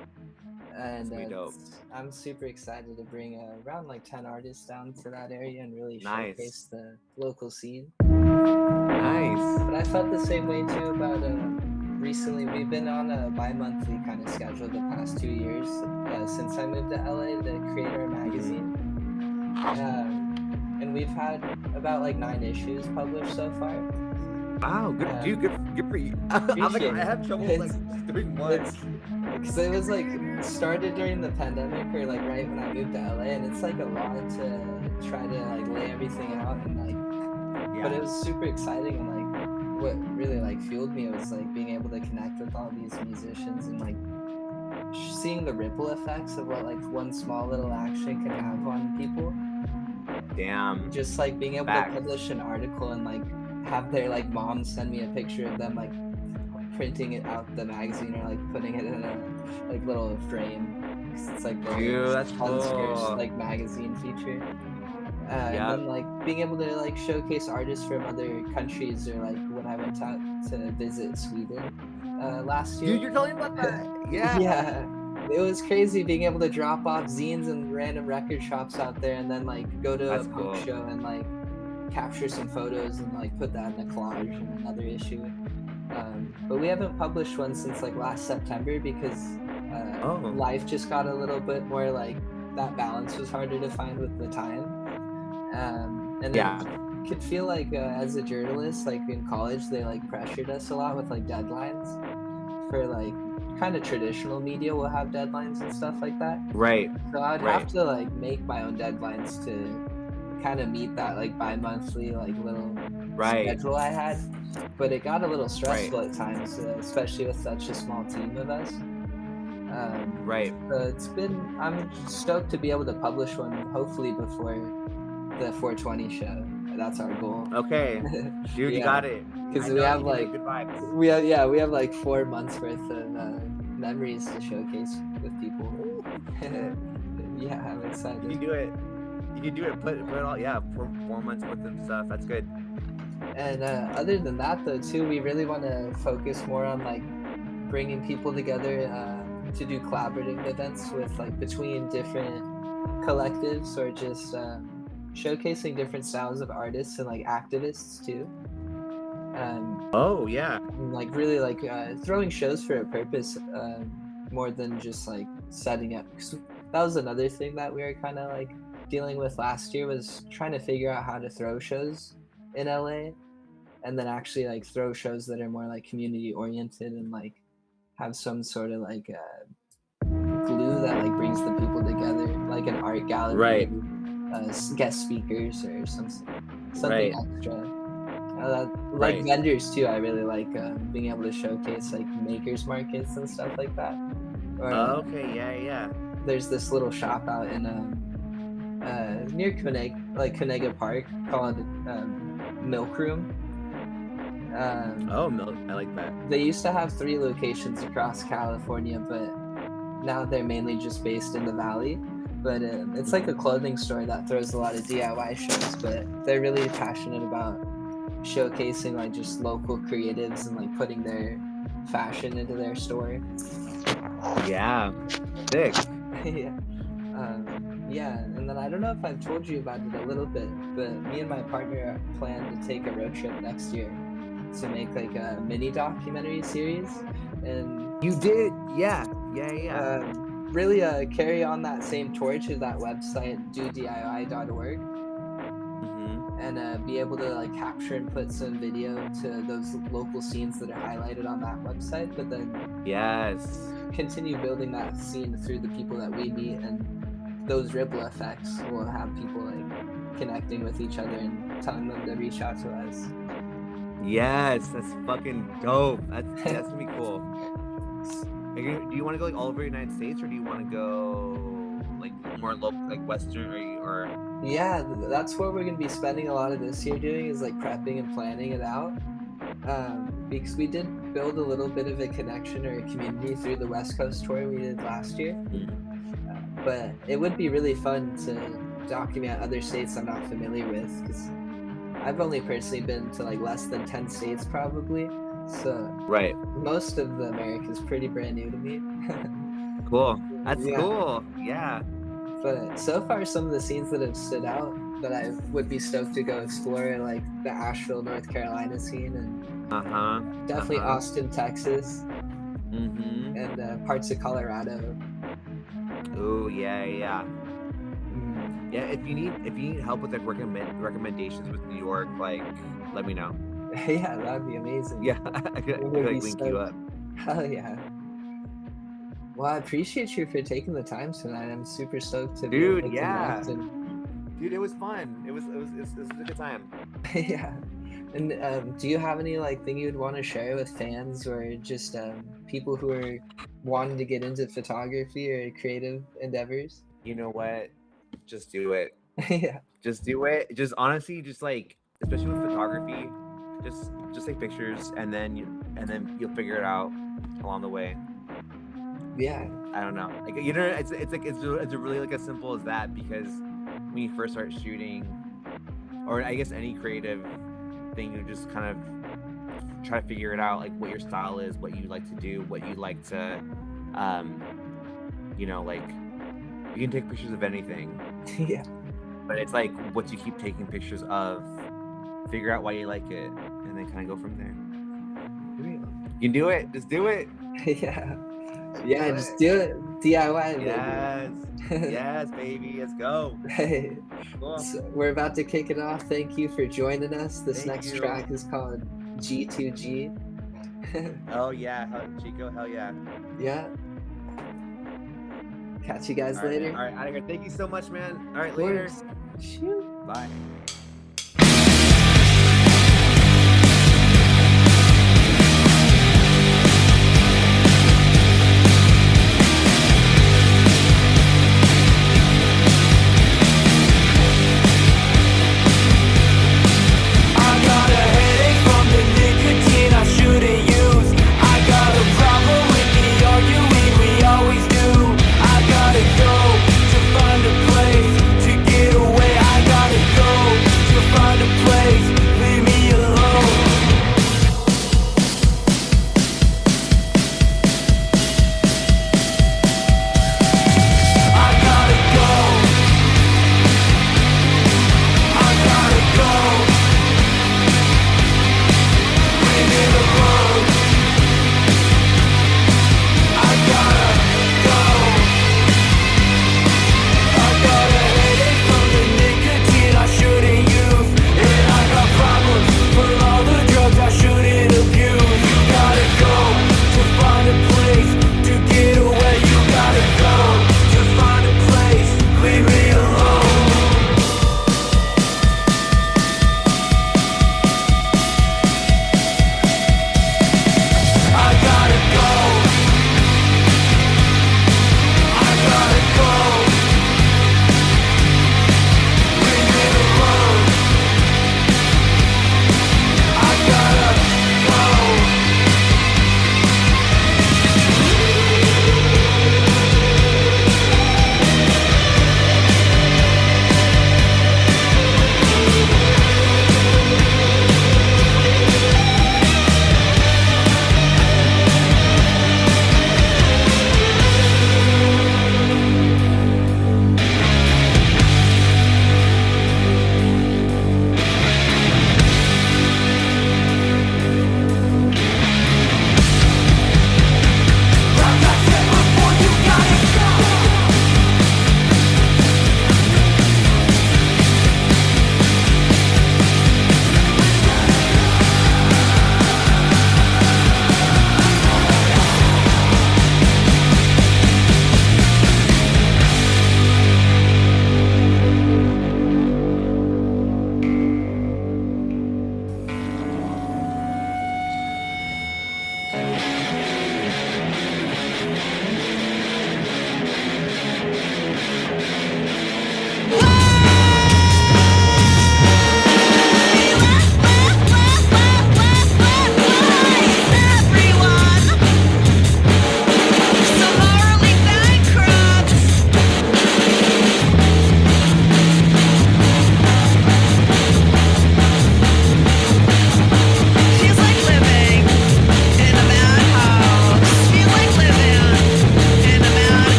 [SPEAKER 1] and
[SPEAKER 2] That's dope.
[SPEAKER 1] I'm super excited to bring around like 10 artists down to that area and really
[SPEAKER 2] Nice.
[SPEAKER 1] showcase the local scene.
[SPEAKER 2] Nice.
[SPEAKER 1] But I felt the same way too about recently. We've been on a bi-monthly kind of schedule the past 2 years since I moved to LA to create our magazine. And we've had about like 9 issues published so far.
[SPEAKER 2] Wow, good dude, good for you. I'm like,
[SPEAKER 1] Appreciate
[SPEAKER 2] I have
[SPEAKER 1] it.
[SPEAKER 2] trouble like just doing one.
[SPEAKER 1] Because it was like started during the pandemic or like right when I moved to LA, and it's like a lot to try to like lay everything out and like, but it
[SPEAKER 2] Yeah.
[SPEAKER 1] was super exciting, and like what really like fueled me was like being able to connect with all these musicians and like seeing the ripple effects of what like one small little action can have on people.
[SPEAKER 2] Damn.
[SPEAKER 1] Just like being able to
[SPEAKER 2] Facts.
[SPEAKER 1] publish an article and like have their like mom send me a picture of them like printing it out the magazine or like putting it in a like little frame. 'Cause it's like the
[SPEAKER 2] Dude, that's
[SPEAKER 1] unscarce
[SPEAKER 2] cool.
[SPEAKER 1] like magazine feature. And
[SPEAKER 2] Yep.
[SPEAKER 1] then like being able to like showcase artists from other countries, or like when I went out to visit Sweden last year.
[SPEAKER 2] Dude, you're telling me about that. Yeah.
[SPEAKER 1] Yeah. It was crazy being able to drop off zines and random record shops out there, and then like go to
[SPEAKER 2] That's
[SPEAKER 1] a book
[SPEAKER 2] cool.
[SPEAKER 1] show and like capture some photos and like put that in a collage in another issue. But we haven't published one since like last September because
[SPEAKER 2] Oh.
[SPEAKER 1] life just got a little bit more like that balance was harder to find with the time. And
[SPEAKER 2] Yeah.
[SPEAKER 1] it could feel like as a journalist, like in college, they like pressured us a lot with like deadlines for like kind of traditional media will have deadlines and stuff like that.
[SPEAKER 2] Right.
[SPEAKER 1] So I'd
[SPEAKER 2] Right.
[SPEAKER 1] have to like make my own deadlines to kind of meet that like bi-monthly like little
[SPEAKER 2] Right.
[SPEAKER 1] schedule I had. But it got a little stressful at times, especially with such a small team of us.
[SPEAKER 2] Right.
[SPEAKER 1] So I'm stoked to be able to publish one hopefully before the 420 show. That's our goal.
[SPEAKER 2] Okay. Dude, you
[SPEAKER 1] Yeah.
[SPEAKER 2] got it.
[SPEAKER 1] Because
[SPEAKER 2] I
[SPEAKER 1] we
[SPEAKER 2] know
[SPEAKER 1] have
[SPEAKER 2] you make
[SPEAKER 1] like
[SPEAKER 2] good vibes.
[SPEAKER 1] we have like 4 months worth of memories to showcase with people. Yeah, I'm
[SPEAKER 2] You
[SPEAKER 1] excited.
[SPEAKER 2] can do it. You can do it. Put it all. Yeah, 4 months worth of stuff. That's good.
[SPEAKER 1] And other than that, though, too, we really want to focus more on like bringing people together to do collaborative events with like between different collectives, or just showcasing different styles of artists and like activists too.
[SPEAKER 2] Oh yeah.
[SPEAKER 1] And, like really like throwing shows for a purpose, more than just like setting up. 'Cause that was another thing that we were kind of like dealing with last year, was trying to figure out how to throw shows in LA, and then actually like throw shows that are more like community oriented and like have some sort of like glue that like brings the people together, like an art gallery,
[SPEAKER 2] Right.
[SPEAKER 1] guest speakers or something
[SPEAKER 2] Right.
[SPEAKER 1] extra. Like
[SPEAKER 2] Right.
[SPEAKER 1] vendors too. I really like being able to showcase like makers markets and stuff like that. Or
[SPEAKER 2] Okay. Yeah. Yeah.
[SPEAKER 1] there's this little shop out in near Conega Park called Milk Room.
[SPEAKER 2] Oh, milk. I like that.
[SPEAKER 1] They used to have 3 locations across California, but now they're mainly just based in the valley. But it's like a clothing store that throws a lot of DIY shows, but they're really passionate about showcasing like just local creatives and like putting their fashion into their store.
[SPEAKER 2] Yeah. Sick.
[SPEAKER 1] Yeah. Yeah, and then I don't know if I've told you about it a little bit, but me and my partner plan to take a road trip next year to make like a mini documentary series, and
[SPEAKER 2] You did. Yeah. Yeah. Yeah.
[SPEAKER 1] really carry on that same torch of that website, dodii.org,
[SPEAKER 2] Mm-hmm.
[SPEAKER 1] and be able to like capture and put some video to those local scenes that are highlighted on that website, but then
[SPEAKER 2] Yes.
[SPEAKER 1] continue building that scene through the people that we meet, and those ripple effects will have people like connecting with each other and telling them to reach out to us.
[SPEAKER 2] Yes. That's fucking dope. That's gonna be cool. Do you want to go like all over the United States, or do you want to go like more local, like Western, or?
[SPEAKER 1] Yeah, that's what we're gonna be spending a lot of this year doing, is like prepping and planning it out. Because we did build a little bit of a connection or a community through the West Coast tour we did last year. But it would be really fun to document other states I'm not familiar with, because I've only personally been to like less than 10 states probably. So
[SPEAKER 2] Right.
[SPEAKER 1] most of the America's pretty brand new to me.
[SPEAKER 2] Cool. That's
[SPEAKER 1] Yeah.
[SPEAKER 2] cool. Yeah.
[SPEAKER 1] But so far, some of the scenes that have stood out that I would be stoked to go explore are like the Asheville, North Carolina scene, and
[SPEAKER 2] Uh-huh.
[SPEAKER 1] definitely
[SPEAKER 2] Uh-huh.
[SPEAKER 1] Austin, Texas,
[SPEAKER 2] Mm-hmm.
[SPEAKER 1] and parts of Colorado.
[SPEAKER 2] Oh yeah, yeah. Yeah, if you need help with like recommendations with New York, like let me know.
[SPEAKER 1] Yeah, that'd be amazing.
[SPEAKER 2] Yeah, I could
[SPEAKER 1] It would
[SPEAKER 2] like
[SPEAKER 1] be
[SPEAKER 2] link
[SPEAKER 1] so
[SPEAKER 2] you up.
[SPEAKER 1] Hell yeah. Well, I appreciate you for taking the time tonight. I'm super stoked to be able
[SPEAKER 2] Dude,
[SPEAKER 1] to
[SPEAKER 2] yeah.
[SPEAKER 1] connect and
[SPEAKER 2] Dude, it was fun. It was a good time.
[SPEAKER 1] yeah. And do you have any like thing you'd want to share with fans or just people who are wanting to get into photography or creative endeavors?
[SPEAKER 2] You know what? Just do it.
[SPEAKER 1] Yeah.
[SPEAKER 2] Just do it. Just honestly, just like, especially with photography, just take pictures and then you'll figure it out along the way.
[SPEAKER 1] Yeah.
[SPEAKER 2] I don't know. Like, you know, it's like it's really like as simple as that, because when you first start shooting, or I guess any creative thing, you just kind of try to figure it out, like what your style is, what you like to do, what you like to, you know, like you can take pictures of anything,
[SPEAKER 1] Yeah.
[SPEAKER 2] but it's like what you keep taking pictures of, figure out why you like it, and then kind of go from there.
[SPEAKER 1] Real.
[SPEAKER 2] You can do it. Just do it.
[SPEAKER 1] Yeah. Yeah, just do it. DIY,
[SPEAKER 2] Yes.
[SPEAKER 1] baby.
[SPEAKER 2] Yes, baby. Let's go.
[SPEAKER 1] Hey,
[SPEAKER 2] Cool.
[SPEAKER 1] so we're about to kick it off. Thank you for joining us. This
[SPEAKER 2] Thank
[SPEAKER 1] next
[SPEAKER 2] you.
[SPEAKER 1] track is called G2G.
[SPEAKER 2] Oh yeah, Chico. Hell yeah.
[SPEAKER 1] Yeah. Catch you guys
[SPEAKER 2] All right,
[SPEAKER 1] later.
[SPEAKER 2] man. All right, out of here. Thank you so much, man. All right,
[SPEAKER 1] Of
[SPEAKER 2] later.
[SPEAKER 1] course. Shoot.
[SPEAKER 2] Bye.
[SPEAKER 4] I got a headache from the nicotine I shouldn't use. I got a problem with the arguing we always do. I gotta go to find a place to get away. I gotta go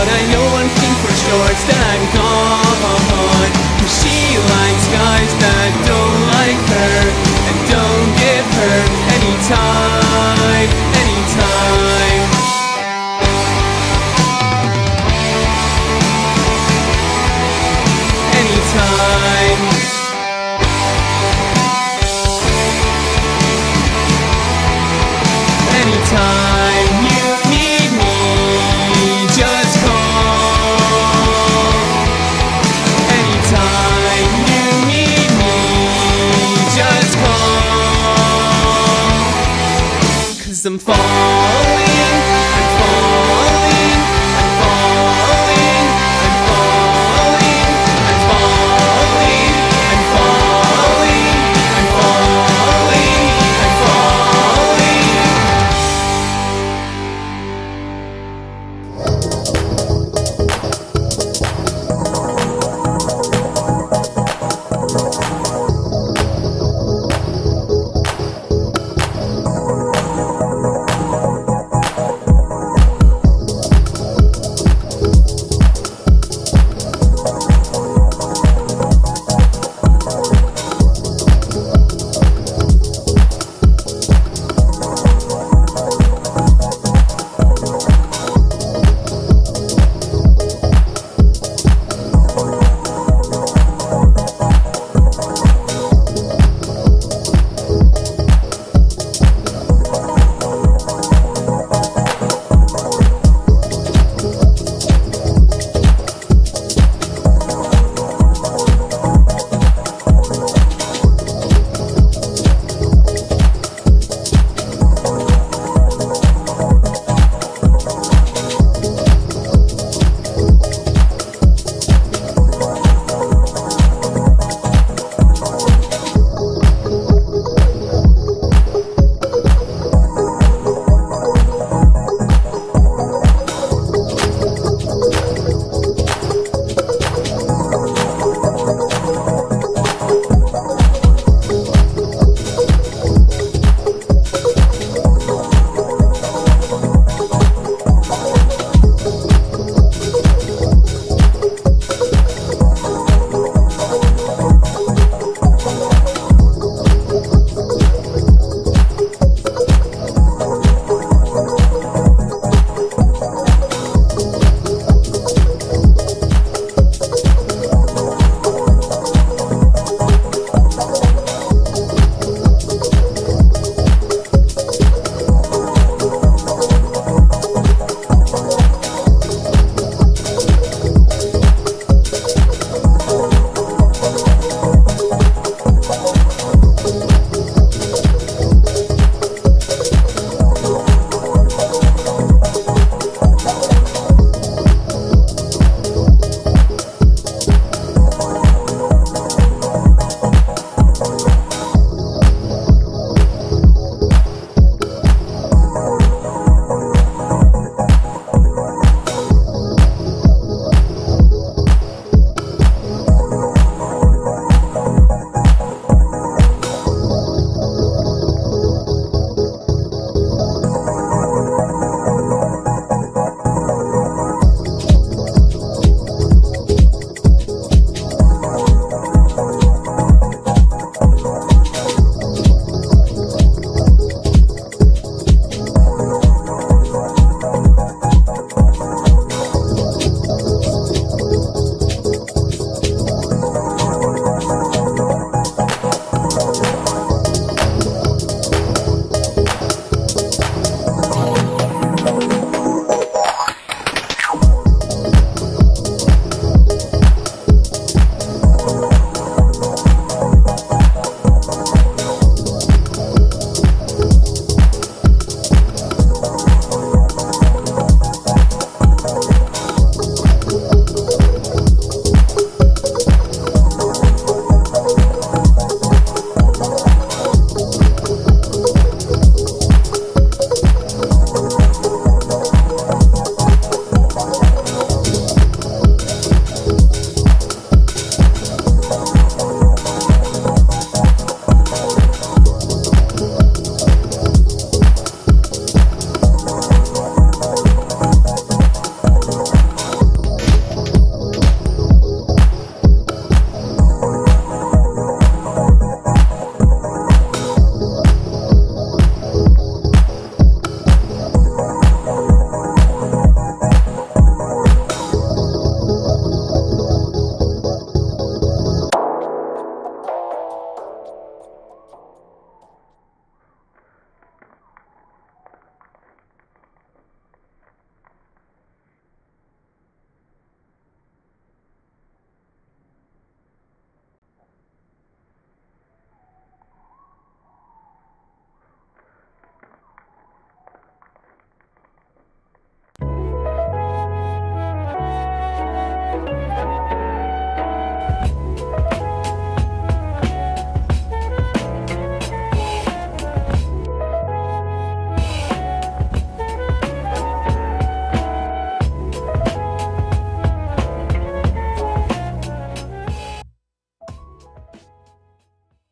[SPEAKER 4] But I know one thing for sure, it's that I'm gone.